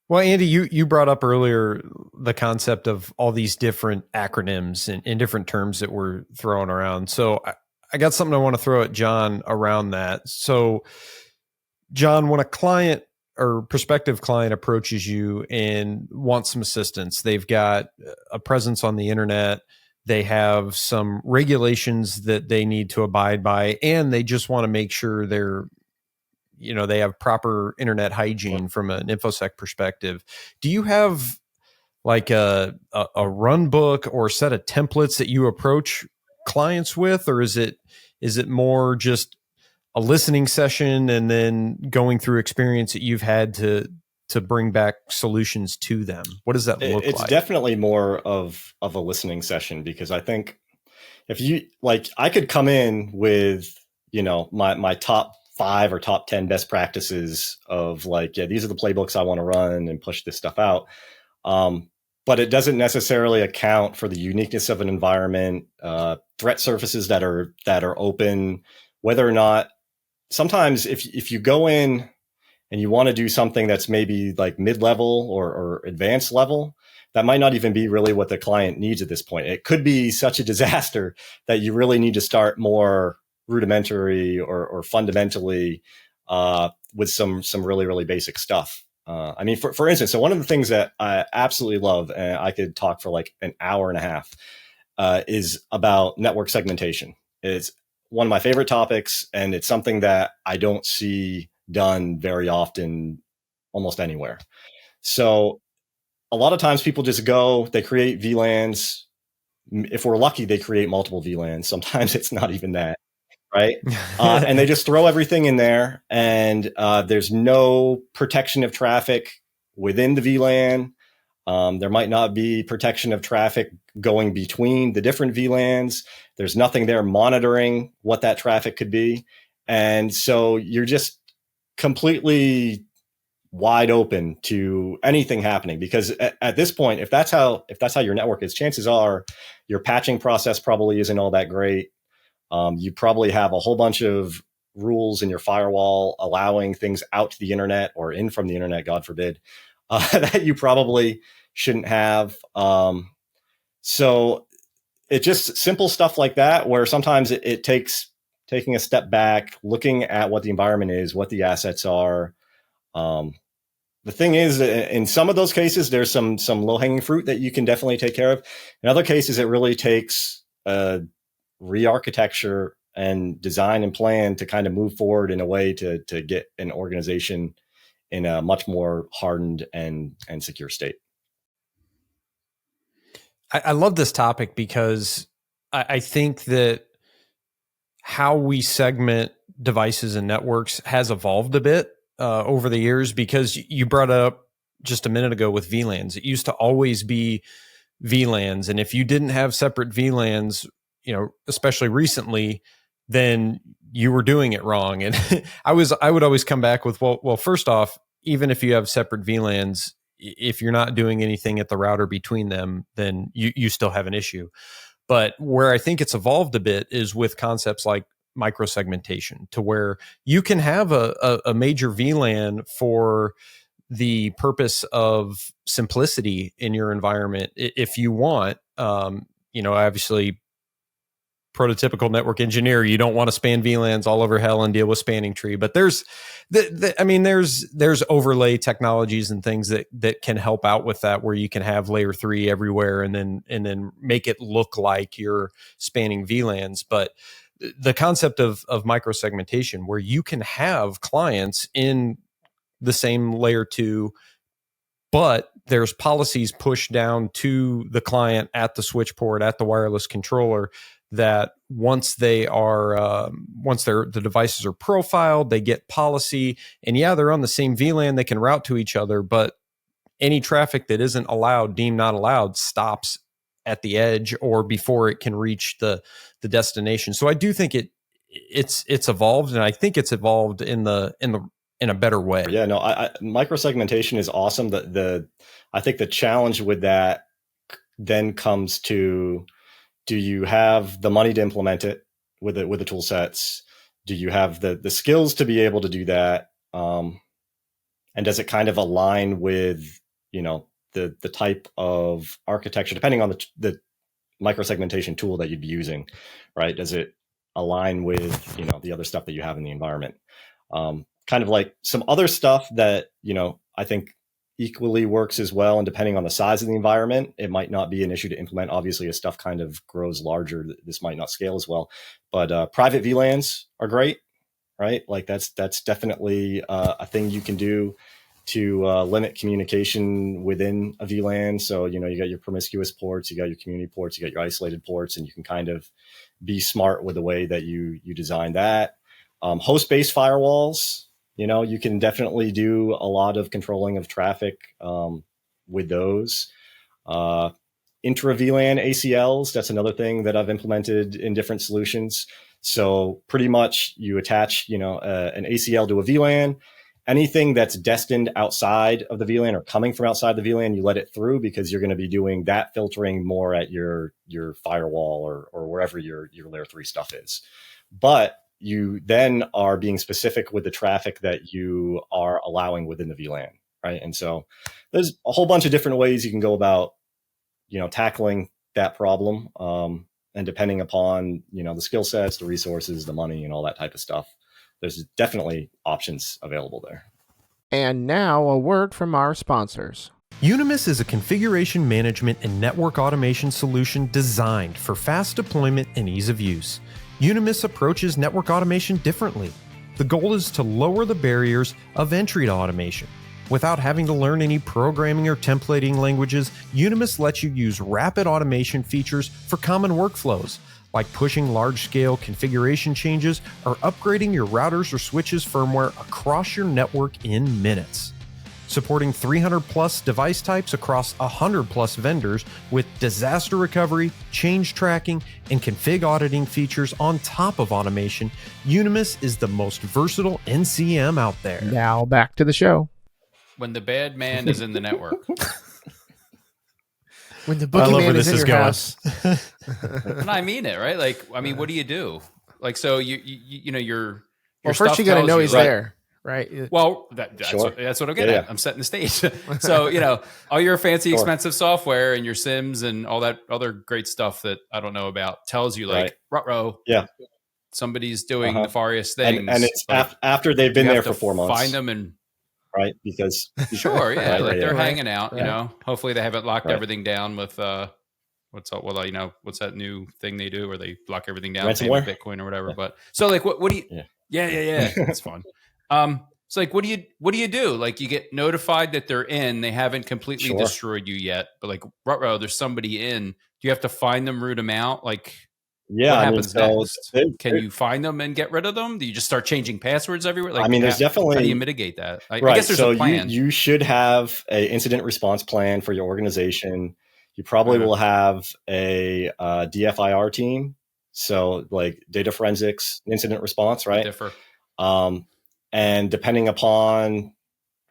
Well, Andy, you brought up earlier the concept of all these different acronyms and different terms that we're throwing around. So I got something I want to throw at John around that. So, John, when a client or prospective client approaches you and wants some assistance, they've got a presence on the internet, they have some regulations that they need to abide by, and they just want to make sure they're they have proper internet hygiene from an InfoSec perspective. Do you have like a run book or set of templates that you approach clients with, or is it more just a listening session and then going through experience that you've had to bring back solutions to them? What does that look like? It's definitely more of a listening session, because I think if you like, I could come in with, my top 5 or top 10 best practices of like, yeah, these are the playbooks I want to run and push this stuff out. But it doesn't necessarily account for the uniqueness of an environment, threat surfaces that are open, whether or not sometimes if you go in and you want to do something that's maybe like mid-level or advanced level, that might not even be really what the client needs at this point. It could be such a disaster that you really need to start more rudimentary or fundamentally with some really, really basic stuff. I mean, for instance, so one of the things that I absolutely love, and I could talk for like an hour and a half, is about network segmentation. It's one of my favorite topics, and it's something that I don't see done very often almost anywhere. So a lot of times people just go, they create VLANs. If we're lucky, they create multiple VLANs. Sometimes it's not even that, right? And they just throw everything in there, and there's no protection of traffic within the VLAN. There might not be protection of traffic going between the different VLANs. There's nothing there monitoring what that traffic could be. And so you're just completely wide open to anything happening, because at this point, if that's how your network is, chances are your patching process probably isn't all that great. You probably have a whole bunch of rules in your firewall allowing things out to the internet or in from the internet, God forbid, that you probably shouldn't have. So it's just simple stuff like that, where sometimes it takes taking a step back, looking at what the environment is, what the assets are. The thing is, in some of those cases, there's some low-hanging fruit that you can definitely take care of. In other cases, it really takes re-architecture and design and plan to kind of move forward in a way to get an organization in a much more hardened and secure state. I love this topic because I think that how we segment devices and networks has evolved a bit over the years, because you brought it up just a minute ago with VLANs. It used to always be VLANs. And if you didn't have separate VLANs, especially recently, then you were doing it wrong. And I would always come back with, well, first off, even if you have separate VLANs, if you're not doing anything at the router between them, then you still have an issue. But where I think it's evolved a bit is with concepts like microsegmentation, to where you can have a major VLAN for the purpose of simplicity in your environment if you want. Obviously, prototypical network engineer, you don't want to span VLANs all over hell and deal with spanning tree. But there's overlay technologies and things that can help out with that, where you can have layer 3 everywhere and then make it look like you're spanning VLANs. But the concept of microsegmentation, where you can have clients in the same layer 2, but there's policies pushed down to the client at the switch port, at the wireless controller, that once the devices are profiled, they get policy, and they're on the same VLAN, they can route to each other, but any traffic that isn't allowed, deemed not allowed, stops at the edge or before it can reach the destination. So I do think it's evolved, and I think it's evolved in a better way. Yeah, no, microsegmentation is awesome. I think the challenge with that then comes to, do you have the money to implement it with the tool sets? Do you have the skills to be able to do that? And does it kind of align with, the type of architecture, depending on the microsegmentation tool that you'd be using, right? Does it align with, the other stuff that you have in the environment? Kind of like some other stuff that, I think equally works as well. And depending on the size of the environment, it might not be an issue to implement. Obviously, as stuff kind of grows larger, this might not scale as well. But private VLANs are great. right? Like that's definitely a thing you can do to limit communication within a VLAN. So, you got your promiscuous ports, you got your community ports, you got your isolated ports, and you can kind of be smart with the way that you design that. Host-based firewalls, you can definitely do a lot of controlling of traffic with those. Intra-VLAN ACLs, that's another thing that I've implemented in different solutions. So pretty much you attach, an ACL to a VLAN. Anything that's destined outside of the VLAN or coming from outside the VLAN, you let it through because you're going to be doing that filtering more at your firewall or wherever your layer 3 stuff is. But you then are being specific with the traffic that you are allowing within the VLAN, right? And so there's a whole bunch of different ways you can go about, tackling that problem. And depending upon, the skill sets, the resources, the money, and all that type of stuff, there's definitely options available there. And now a word from our sponsors. Reminisce is a configuration management and network automation solution designed for fast deployment and ease of use. Reminisce approaches network automation differently. The goal is to lower the barriers of entry to automation. Without having to learn any programming or templating languages, Reminisce lets you use rapid automation features for common workflows, like pushing large-scale configuration changes or upgrading your routers or switches firmware across your network in minutes. Supporting 300-plus device types across 100-plus vendors with disaster recovery, change tracking, and config auditing features on top of automation, Reminisce is the most versatile NCM out there. Now back to the show. When the bad man is in the network. When the boogeyman is in your house. And I mean it, right? Like, I mean, what do you do? Like, so your well, first you got to know he's there, right? Well, that's what I'm getting at. I'm setting the stage. So, all your fancy, expensive software and your SIMs and all that other great stuff that I don't know about tells you, like, ruh-roh, somebody's doing nefarious things. And it's after they've been there for 4 months. Find them and right? Because they're hanging out. Hopefully they haven't locked everything down with what's that new thing they do where they lock everything down, ransomware, Bitcoin or whatever. But so like, what do you? Yeah, it's fun. So like, what do you do? Like, you get notified that they're in. They haven't completely destroyed you yet, but like, there's somebody in. Do you have to find them, root them out? Like, what happens next? Can you find them and get rid of them? Do you just start changing passwords everywhere? Like, there's definitely. How do you mitigate that? I guess there's a plan. You should have an incident response plan for your organization. You probably will have a DFIR team, so like data forensics, incident response, right? Differ. And depending upon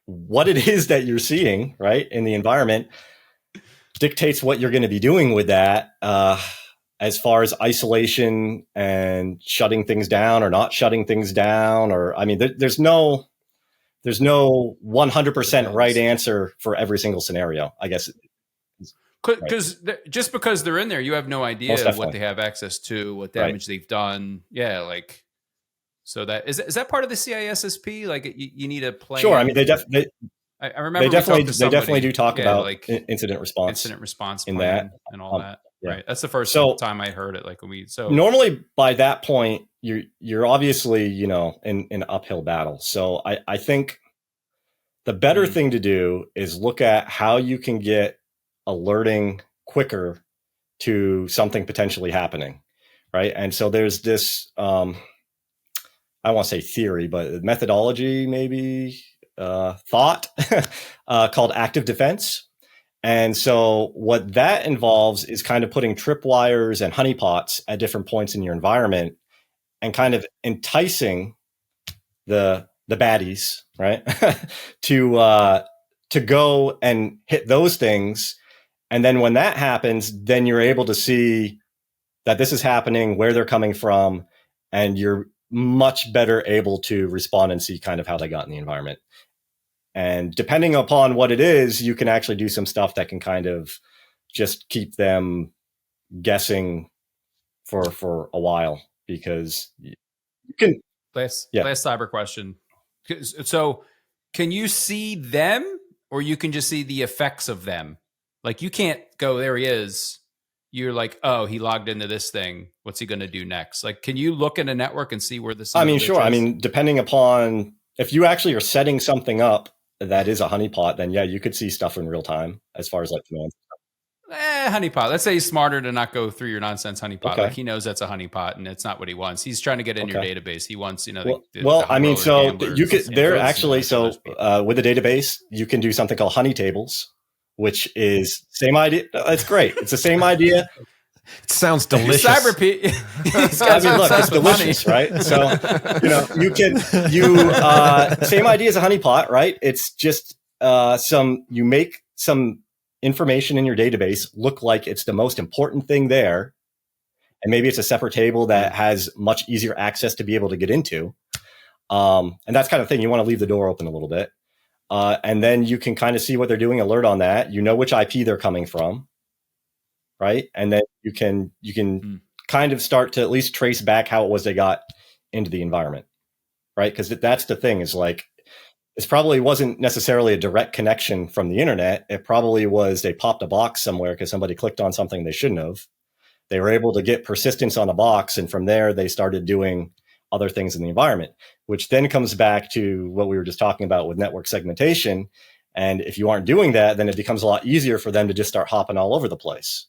what it is that you're seeing, right, in the environment, dictates what you're going to be doing with that. As far as isolation and shutting things down or not shutting things down, or there's no 100% right answer for every single scenario, I guess. Because just because they're in there, you have no idea what they have access to, what damage they've done. Yeah, like, so that is that part of the CISSP? Like, you need a plan. Sure, they definitely. I remember they definitely do talk about like incident response in that and all that. Right. That's the first time I heard it. Like, normally by that point, you're obviously, in an uphill battle. So I think the better thing to do is look at how you can get alerting quicker to something potentially happening. Right. And so there's this, I don't want to say theory, but methodology, maybe thought called active defense. And so what that involves is kind of putting tripwires and honeypots at different points in your environment and kind of enticing the baddies, right, to go and hit those things. And then when that happens, then you're able to see that this is happening, where they're coming from, and you're much better able to respond and see kind of how they got in the environment. And depending upon what it is, you can actually do some stuff that can kind of just keep them guessing for a while, because you can. Last cyber question. So can you see them, or you can just see the effects of them? Like, you can't go, there he is, you're like, oh, he logged into this thing. What's he going to do next? Like, can you look in a network and see where this? I mean, sure. I mean, depending upon if you actually are setting something up that is a honeypot, then yeah, you could see stuff in real time as far as like commands. Honeypot. Let's say he's smarter to not go through your nonsense honeypot. Okay. Like he knows that's a honeypot and it's not what he wants. He's trying to get in your database. He wants, you know, I mean, so you could there actually, so with the database, you can do something called honey tables, which is same idea. It's great. It's the same idea. It sounds delicious. I mean, look, it's delicious, right? So, you know, same idea as a honeypot, right? It's just you make some information in your database look like it's the most important thing there. And maybe it's a separate table that has much easier access to be able to get into. And that's kind of thing. You want to leave the door open a little bit. And then you can kind of see what they're doing, alert on that. You know which IP they're coming from, right? And then you can kind of start to at least trace back how it was they got into the environment, right? Because that's the thing is like, this probably wasn't necessarily a direct connection from the internet. It probably was they popped a box somewhere because somebody clicked on something they shouldn't have. They were able to get persistence on a box, and from there they started doing other things in the environment, which then comes back to what we were just talking about with network segmentation. And if you aren't doing that, then it becomes a lot easier for them to just start hopping all over the place,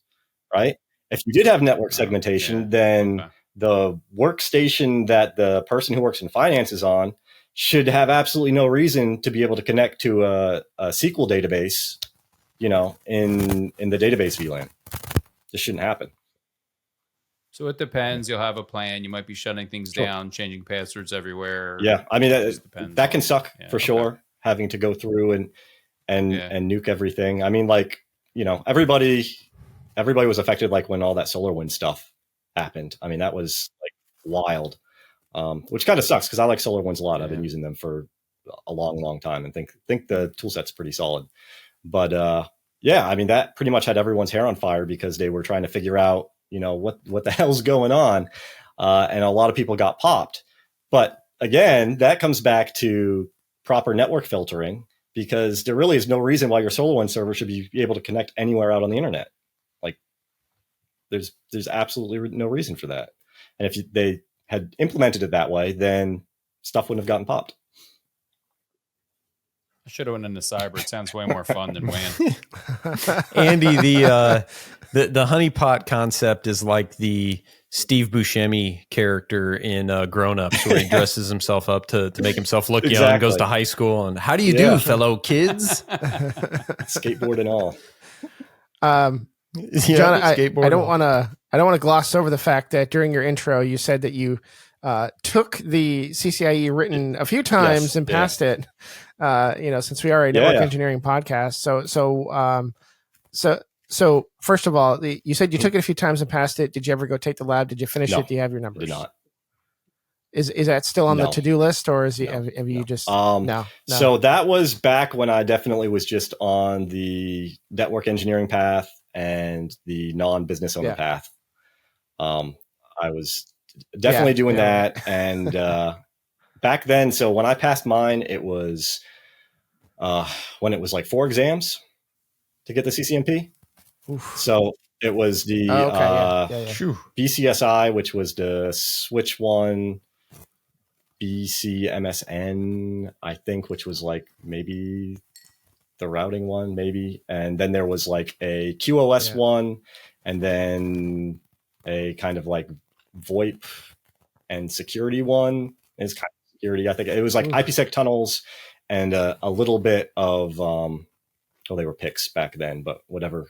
right? If you did have network segmentation, then the workstation that the person who works in finance is on should have absolutely no reason to be able to connect to a SQL database, you know, in the database VLAN. This shouldn't happen. So it depends. You'll have a plan. You might be shutting things down, changing passwords everywhere. Yeah, I mean that can suck for sure. Having to go through and nuke everything. I mean, like, you know, everybody was affected. Like when all that SolarWinds stuff happened. I mean, that was like wild. Which kind of sucks because I like SolarWinds a lot. I've been using them for a long time and think the tool set's pretty solid. But yeah, I mean, that pretty much had everyone's hair on fire because they were trying to figure out, you know, what the hell's going on. And a lot of people got popped. But again, that comes back to proper network filtering because there really is no reason why your SolarWinds server should be able to connect anywhere out on the internet. Like there's absolutely no reason for that. And if they had implemented it that way, then stuff wouldn't have gotten popped. I should have went into cyber. It sounds way more fun than WAN. Andy, the honeypot concept is like the Steve Buscemi character in Grown Ups, where he dresses himself up to make himself look young, goes to high school, and how do you do, fellow kids? Skateboard and all. John, I don't want to gloss over the fact that during your intro you said that you took the CCIE written a few times and passed it. You know, since we are a network engineering podcast. So first of all, you said you took it a few times and passed it. Did you ever go take the lab? Did you finish it? Do you have your numbers? Did not. Is that still on the to-do list, or have you just no? So that was back when I definitely was just on the network engineering path and the non-business owner path. I was definitely doing that. And back then, so when I passed mine, it was when it was like 4 exams to get the CCNP. Oof. So it was the BCSI, which was the switch one, BCMSN, I think, which was like maybe the routing one, maybe. And then there was like a QoS one, and then a kind of like VoIP and security one. It's kind of security. I think it was like IPsec tunnels and a little bit of, they were PICs back then, but whatever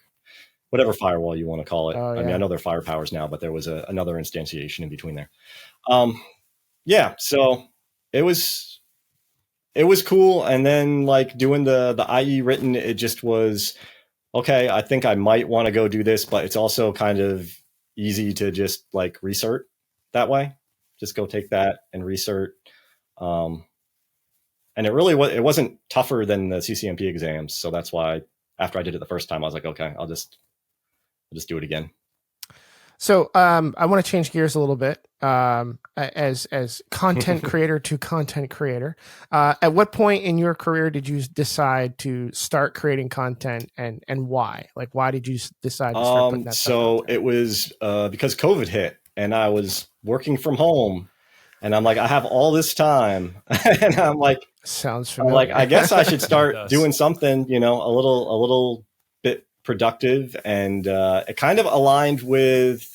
firewall you want to call it. I mean, I know they're firepowers now, but there was another instantiation in between there. So it was cool. And then like doing the IE written, it just was, okay, I think I might want to go do this, but it's also kind of easy to just like recert that way. Just go take that and recert. And it wasn't tougher than the CCNP exams. So that's why after I did it the first time, I was like, okay, I'll just do it again. So I want to change gears a little bit. As content creator to content creator, at what point in your career did you decide to start creating content, and why? Like, why did you decide to start putting that stuff out there? It was because COVID hit, and I was working from home, and I'm like, I have all this time, and I'm like, sounds familiar. I guess I should start doing something, a little bit productive, and it kind of aligned with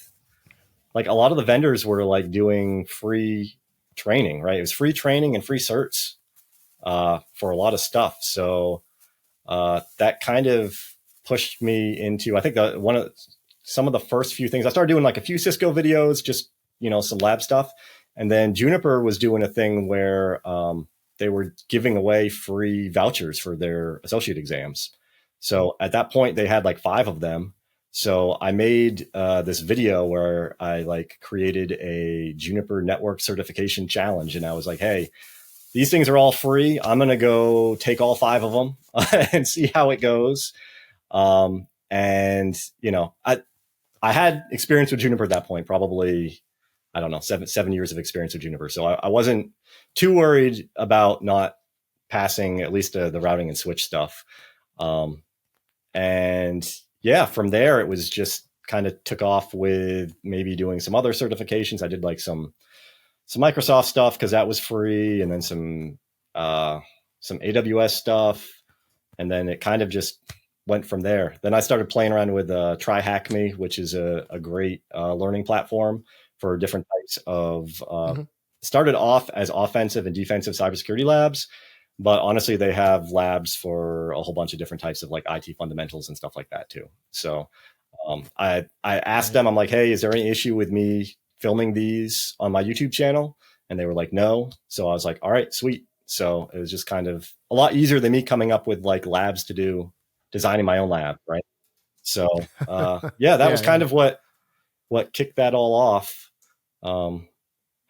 like a lot of the vendors were like doing free training, right? It was free training and free certs for a lot of stuff. So that kind of pushed me into, I think some of the first few things I started doing, like a few Cisco videos, just, some lab stuff. And then Juniper was doing a thing where they were giving away free vouchers for their associate exams. So at that point they had like 5 of them. So I made this video where I like created a Juniper network certification challenge. And I was like, hey, these things are all free. I'm going to go take all 5 of them and see how it goes. And I had experience with Juniper at that point, probably, I don't know, 7 years of experience with Juniper. So I wasn't too worried about not passing at least the routing and switch stuff. And yeah, from there, it was just kind of took off with maybe doing some other certifications. I did like some Microsoft stuff because that was free, and then some AWS stuff. And then it kind of just went from there. Then I started playing around with Try Hack Me, which is a great learning platform for different types of, started off as offensive and defensive cybersecurity labs. But honestly, they have labs for a whole bunch of different types of like IT fundamentals and stuff like that too. So I asked them, I'm like, hey, is there any issue with me filming these on my YouTube channel? And they were like, no. So I was like, all right, sweet. So it was just kind of a lot easier than me coming up with like labs to do, designing my own lab, right? So that was kind of what kicked that all off.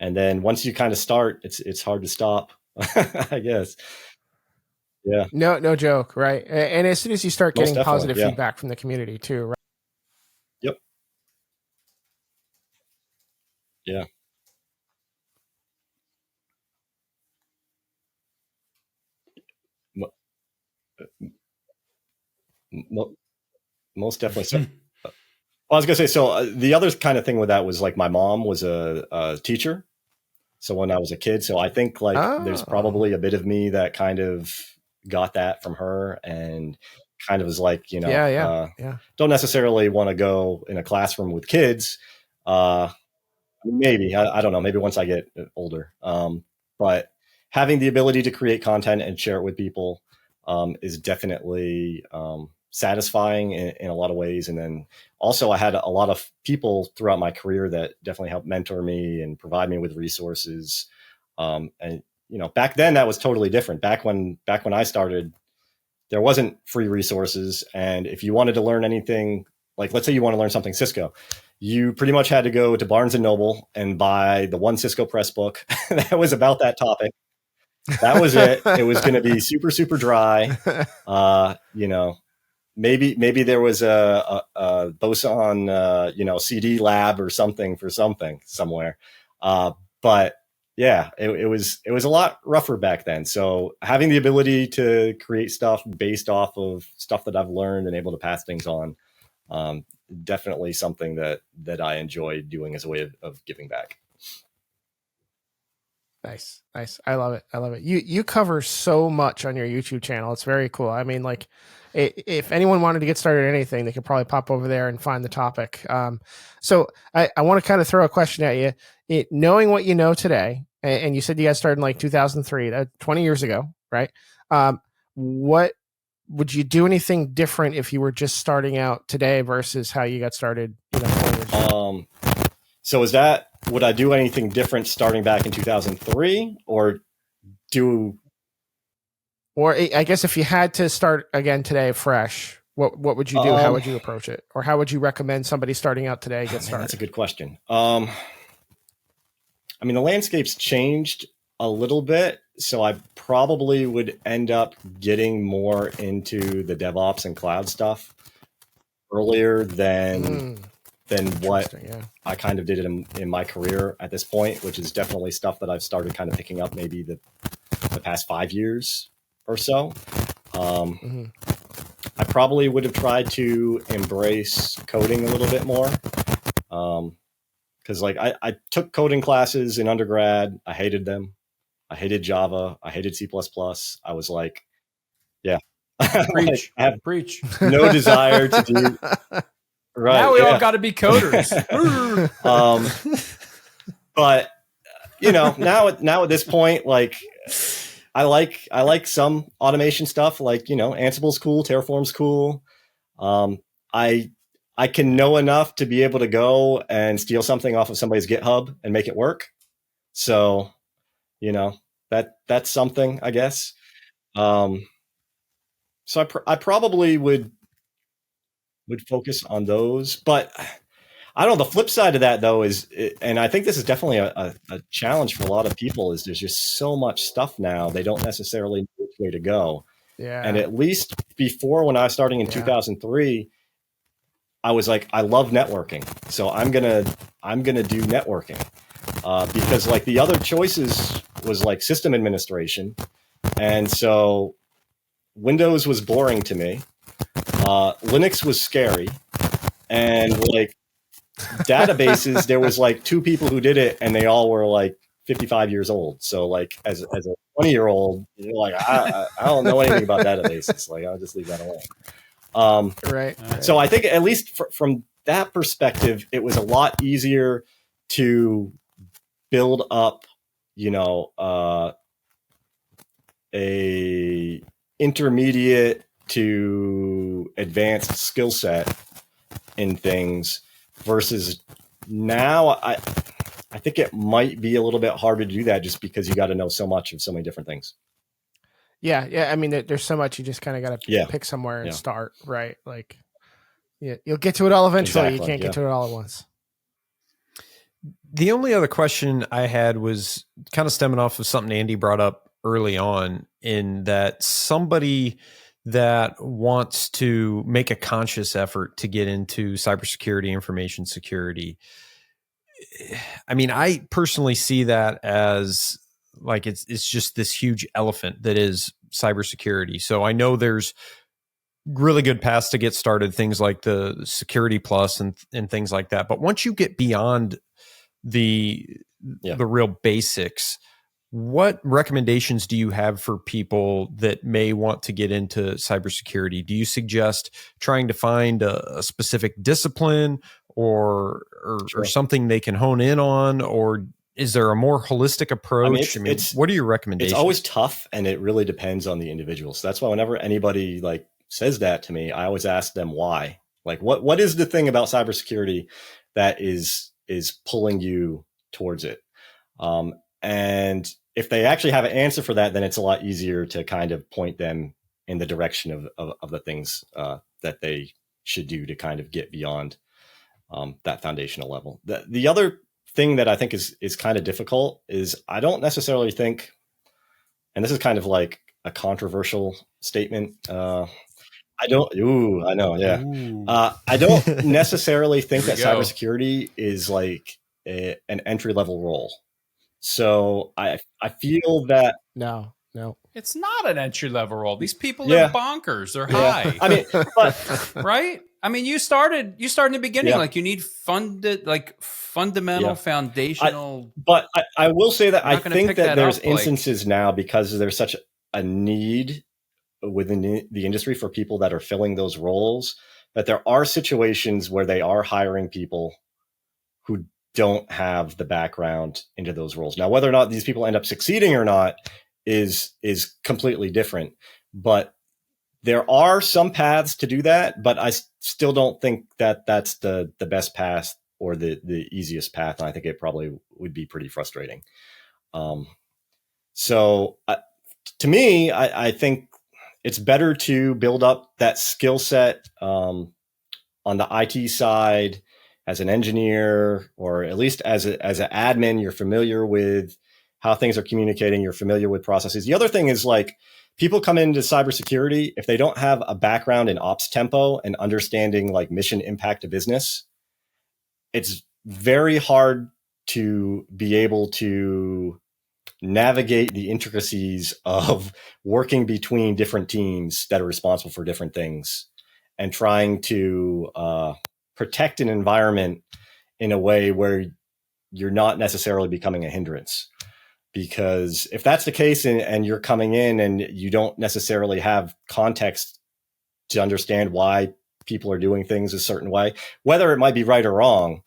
And then once you kind of start, it's hard to stop. I guess. Yeah. No joke. Right. And as soon as you start getting positive yeah. feedback from the community too, right? Yep. Yeah. Most definitely. So, I was gonna say, so the other kind of thing with that was like my mom was a teacher. So when I was a kid, so I think like there's probably a bit of me that kind of got that from her, and kind of was like, don't necessarily want to go in a classroom with kids. Maybe, I don't know, maybe once I get older. But having the ability to create content and share it with people is definitely satisfying in a lot of ways. And then also I had a lot of people throughout my career that definitely helped mentor me and provide me with resources. And back then that was totally different. Back when I started, there wasn't free resources. And if you wanted to learn anything, like let's say you want to learn something Cisco, you pretty much had to go to Barnes and Noble and buy the one Cisco Press book that was about that topic. That was it. It was going to be super, super dry. Maybe there was a Boson, CD lab or something for something somewhere. But yeah, it was a lot rougher back then. So having the ability to create stuff based off of stuff that I've learned and able to pass things on, definitely something that I enjoy doing as a way of giving back. Nice. I love it. You cover so much on your YouTube channel. It's very cool. I mean, like, if anyone wanted to get started in anything, they could probably pop over there and find the topic. So I want to kind of throw a question at you. Knowing what you know today, and you said you guys started in like 2003, 20 years ago, right? What would you do anything different if you were just starting out today versus how you got started? So would I do anything different starting back in 2003, or I guess if you had to start again today fresh, what would you do? How would you approach it? Or how would you recommend somebody starting out today get started? That's a good question. I mean, the landscape's changed a little bit, so I probably would end up getting more into the DevOps and cloud stuff earlier than than what Yeah. I kind of did in my career at this point, which is definitely stuff that I've started kind of picking up maybe the past 5 years or so. I probably would have tried to embrace coding a little bit more. Because like I took coding classes in undergrad. I hated them. I hated Java. I hated C++. I was like, yeah. Preach. I have Preach. no desire to do. Right. Now we all got to be coders. But you know, now at this point, like I like some automation stuff. Like, you know, Ansible's cool, Terraform's cool. I can know enough to be able to go and steal something off of somebody's GitHub and make it work. So, you know, that's something, I guess. So I probably would focus on those, but I don't know. The flip side of that, though, is, and I think this is definitely a challenge for a lot of people, is there's just so much stuff now. They don't necessarily know which way to go. Yeah. And at least before, when I was starting in 2003, I was like, I love networking. So I'm going to do networking because like the other choices was like system administration. And so Windows was boring to me. Linux was scary. And like databases, there was like 2 people who did it and they all were like 55 years old. So like as a 20-year-old, you're like, I don't know anything about databases. Like, I'll just leave that alone. Right. So I think at least from that perspective, it was a lot easier to build up, you know, a intermediate to advanced skill set in things versus now. I think it might be a little bit harder to do that just because you got to know so much of so many different things. Yeah. I mean, there's so much you just kind of got to pick somewhere and start, right? Like, yeah, you'll get to it all eventually. Exactly, you can't get to it all at once. The only other question I had was kind of stemming off of something Andy brought up early on, in that somebody that wants to make a conscious effort to get into cybersecurity, information security. I mean, I personally see that as like it's just this huge elephant that is cybersecurity. So I know there's really good paths to get started, things like the Security Plus and things like that. But once you get beyond the real basics, what recommendations do you have for people that may want to get into cybersecurity? Do you suggest trying to find a specific discipline or something they can hone in on, or is there a more holistic approach? I mean, what are your recommendations? It's always tough, and it really depends on the individual. So that's why whenever anybody like says that to me, I always ask them why. Like, what is the thing about cybersecurity that is pulling you towards it? And if they actually have an answer for that, then it's a lot easier to kind of point them in the direction of the things that they should do to kind of get beyond that foundational level. The other thing that I think is kind of difficult is I don't necessarily think, and this is kind of like a controversial statement. I don't necessarily think that cybersecurity is like an entry level role. So I feel that no, it's not an entry level role. These people are bonkers. They're high. I mean, but right? I mean, you started in the beginning. Like you need fundamental, foundational. But I will say that I think that there's instances now, because there's such a need within the industry for people that are filling those roles, that there are situations where they are hiring people who don't have the background into those roles. Now, whether or not these people end up succeeding or not is completely different. But there are some paths to do that, but I still don't think that that's the best path or the easiest path. And I think it probably would be pretty frustrating. So to me, I think it's better to build up that skill set on the IT side as an engineer, or at least as an admin. You're familiar with how things are communicating. You're familiar with processes. The other thing is, like, people come into cybersecurity, if they don't have a background in ops tempo and understanding like mission impact to business, it's very hard to be able to navigate the intricacies of working between different teams that are responsible for different things and trying to protect an environment in a way where you're not necessarily becoming a hindrance. Because if that's the case and you're coming in and you don't necessarily have context to understand why people are doing things a certain way, whether it might be right or wrong,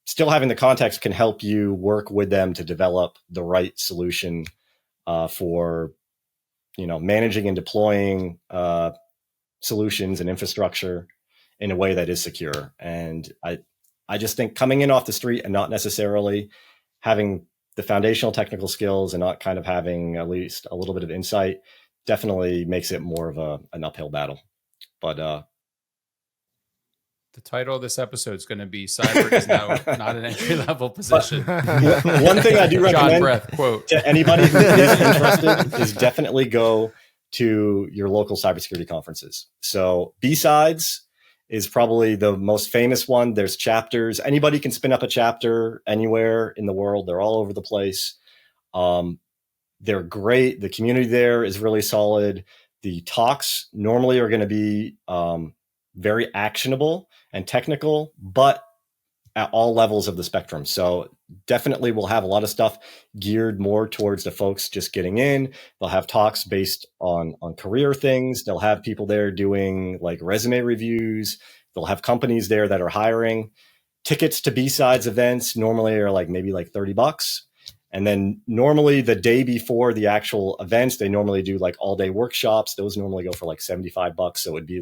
still having the context can help you work with them to develop the right solution for, managing and deploying solutions and infrastructure in a way that is secure. And I just think coming in off the street and not necessarily having the foundational technical skills and not kind of having at least a little bit of insight definitely makes it more of an uphill battle. But the title of this episode is going to be "Cyber is now not an entry-level position." One thing I do recommend John Breth quote to anybody who is interested is definitely go to your local cybersecurity conferences. So B-Sides is probably the most famous one. There's chapters. Anybody can spin up a chapter anywhere in the world. They're all over the place. They're great. The community there is really solid. The talks normally are going to be very actionable and technical, but at all levels of the spectrum. So definitely we'll have a lot of stuff geared more towards the folks just getting in. They'll have talks based on career things. They'll have people there doing like resume reviews. They'll have companies there that are hiring. Tickets to B-Sides events normally are maybe $30. And then normally the day before the actual events, they normally do all day workshops. Those normally go for $75. So it'd be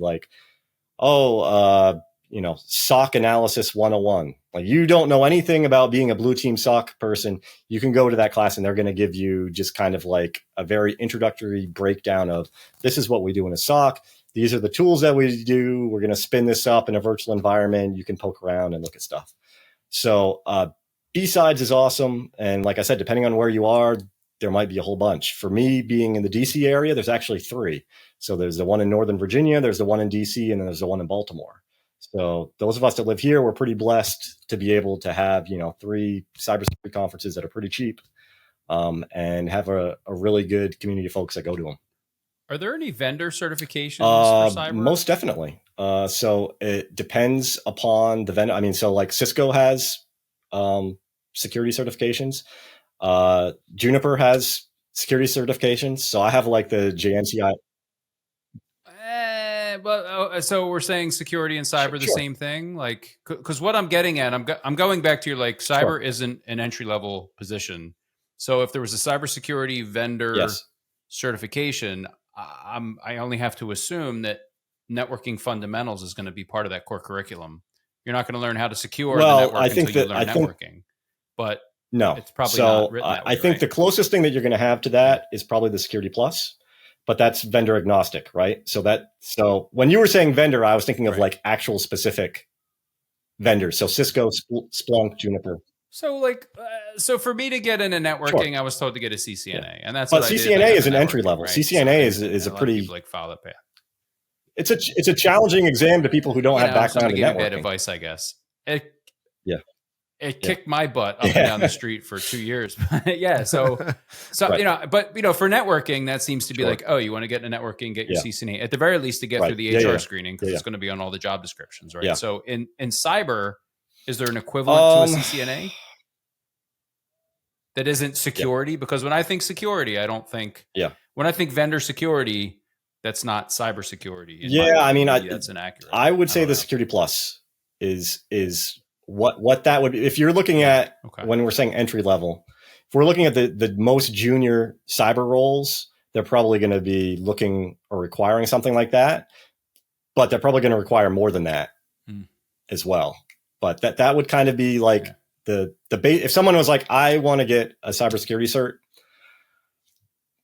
SOC analysis 101. You don't know anything about being a blue team SOC person. You can go to that class and they're going to give you just kind of a very introductory breakdown of this is what we do in a SOC. These are the tools that we do. We're going to spin this up in a virtual environment. You can poke around and look at stuff. So B-Sides is awesome. And like I said, depending on where you are, there might be a whole bunch. For me, being in the DC area, there's actually 3. So there's the one in Northern Virginia, there's the one in DC, and then there's the one in Baltimore. So those of us that live here, we're pretty blessed to be able to have, 3 cybersecurity conferences that are pretty cheap and have a really good community of folks that go to them. Are there any vendor certifications for cyber? Most definitely. So it depends upon the vendor. I mean, so Cisco has security certifications. Juniper has security certifications. So I have the JNCI. So we're saying security and cyber the same thing, because what I'm getting at, I'm going back to your cyber isn't an entry level position. So if there was a cybersecurity vendor certification, I only have to assume that networking fundamentals is going to be part of that core curriculum. You're not going to learn how to secure the network until you learn networking. But no, it's probably not written that way, I think the closest thing that you're going to have to that is probably the Security Plus. But that's vendor agnostic, right? So when you were saying vendor, I was thinking of actual specific vendors. So Cisco, Splunk, Juniper. So so for me to get into networking, I was told to get a CCNA, and that's. But CCNA is an entry level. Right? CCNA is a pretty follow the path. It's a challenging exam to people who don't have background in networking. Bad advice, I guess. It kicked Yeah. my butt up and down the street for 2 years. Yeah. So right. But for networking, that seems to be you want to get into networking, get your CCNA at the very least to get through the HR screening, because it's going to be on all the job descriptions, right? Yeah. So in cyber, is there an equivalent to a CCNA that isn't security? Because when I think security, I don't think, when I think vendor security, that's not cybersecurity. I mean, that's inaccurate. I would say the Security Plus is what that would be. If you're looking at when we're saying entry level, if we're looking at the most junior cyber roles, they're probably going to be looking or requiring something like that, but they're probably going to require more than that as well. But that would kind of be the base. If someone was I want to get a cybersecurity cert,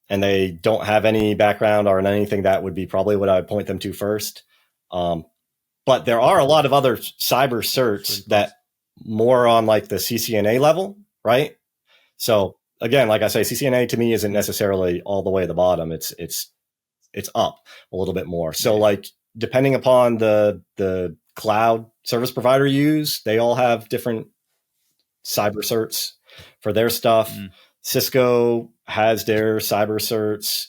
and they don't have any background or in anything, that would be probably what I would point them to first. But there are a lot of other cyber certs that more on the CCNA level, right? So again, like I say, CCNA to me isn't necessarily all the way at the bottom. It's up a little bit more. So depending upon the cloud service provider use. They all have different cyber certs for their stuff. Cisco has their cyber certs.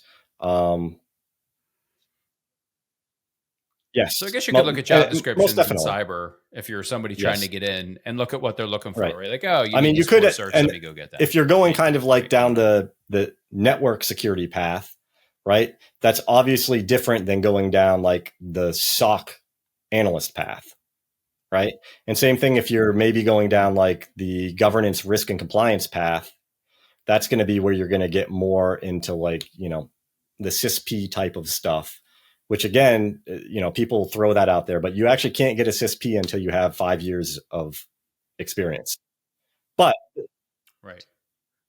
Yes. So I guess you could look at job descriptions in definitely. cyber if you're somebody trying to get in and look at what they're looking for. Right? Like, oh, you could search. Let me go get that. If you're going kind of like down the network security path, right? That's obviously different than going down like the SOC analyst path, right? And same thing if you're maybe going down like the governance, risk, and compliance path. That's going to be where you're going to get more into like, the CISP type of stuff, which again, people throw that out there, but you actually can't get a CISP until you have 5 years of experience. But right.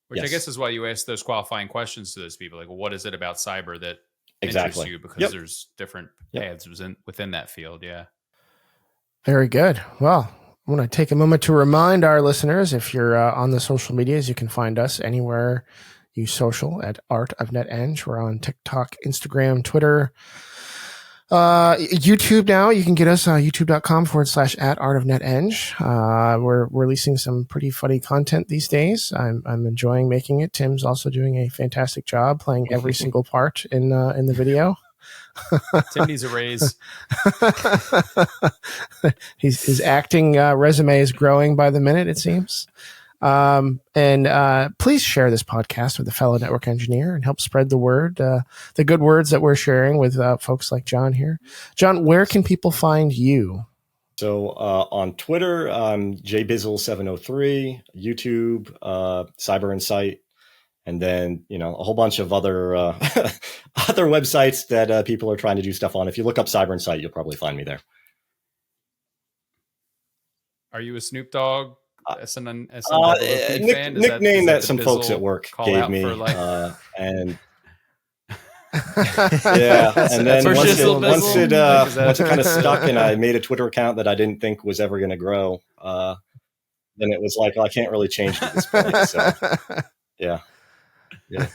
Which I guess is why you ask those qualifying questions to those people. Like, well, what is it about cyber that interests you? Because there's different paths within that field. Yeah. Very good. Well, I want to take a moment to remind our listeners, if you're on the social medias, you can find us anywhere you social at Art of NetEng. We're on TikTok, Instagram, Twitter, YouTube now. You can get us on youtube.com/@artofneteng. We're releasing some pretty funny content these days. I'm enjoying making it. Tim's also doing a fantastic job playing every single part in the video. Tim needs a raise. His acting resume is growing by the minute, it seems. And please share this podcast with a fellow network engineer and help spread the word, the good words that we're sharing with folks like John here. John, where can people find you? So on Twitter, jbizzle703, YouTube, Cyber Insight, and then a whole bunch of other other websites that people are trying to do stuff on. If you look up Cyber Insight, you'll probably find me there. Are you a Snoop Dogg? Nickname that some folks at work gave me, and and then once it kind of stuck, and I made a Twitter account that I didn't think was ever going to grow, then it was like, I can't really change it at this point. So yeah. I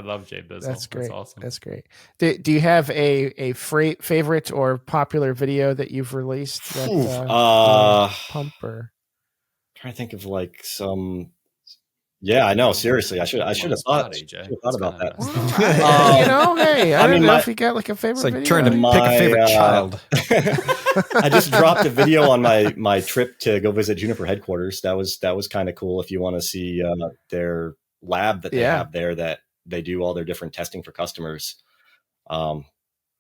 love Jay Bizzle. That's great. That's awesome. That's great. Do you have a favorite or popular video that you've released? That, pump or trying to think of like some. Yeah, I know. Seriously, I should have thought about that. Hey, I don't know if you got like a favorite. It's like video. trying to pick a favorite child. I just dropped a video on my trip to go visit Juniper headquarters. That was kind of cool. If you want to see their lab that they have there, that they do all their different testing for customers.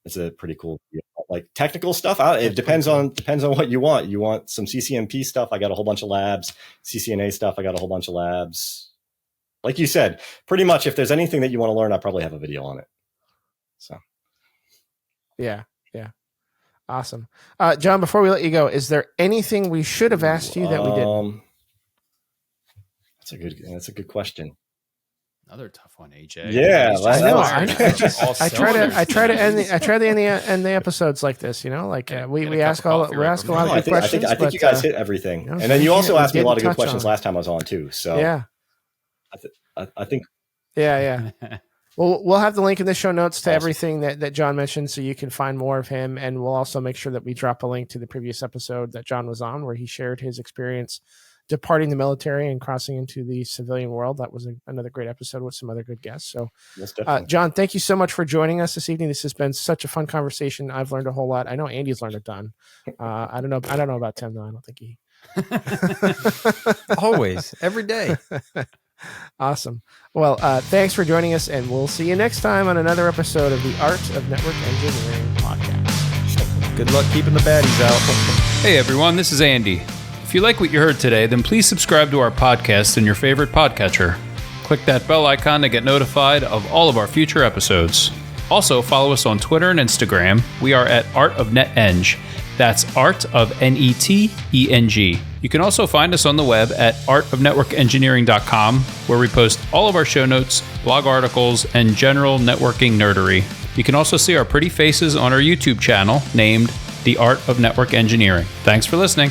It's a pretty cool video. Like technical stuff. It depends on what you want. You want some CCNP stuff? I got a whole bunch of labs. CCNA stuff. I got a whole bunch of labs. Like you said, pretty much if there's anything that you want to learn, I probably have a video on it. So, yeah. Awesome. John, before we let you go, is there anything we should have asked you that we didn't? That's a good question. Another tough one, AJ. Yeah, I know. I try to end the episodes like this. We ask a lot of good questions. I think you guys hit everything, and then you also asked me a lot of good questions last time I was on too. So yeah, I think yeah. Well, we'll have the link in the show notes to everything that John mentioned, so you can find more of him, and we'll also make sure that we drop a link to the previous episode that John was on, where he shared his experience departing the military and crossing into the civilian world. That was another great episode with some other good guests. So, John, thank you so much for joining us this evening. This has been such a fun conversation. I've learned a whole lot. I know Andy's learned a ton. I don't know about Tim, though. I don't think he. Always, every day. Awesome. Well, thanks for joining us, and we'll see you next time on another episode of the Art of Network Engineering podcast. Good luck keeping the baddies out. Hey, everyone, this is Andy. If you like what you heard today, then please subscribe to our podcast in your favorite podcatcher. Click that bell icon to get notified of all of our future episodes. Also, follow us on Twitter and Instagram. We are at Art of NetEng. That's Art of NETENG. You can also find us on the web at artofnetworkengineering.com, where we post all of our show notes, blog articles, and general networking nerdery. You can also see our pretty faces on our YouTube channel named The Art of Network Engineering. Thanks for listening.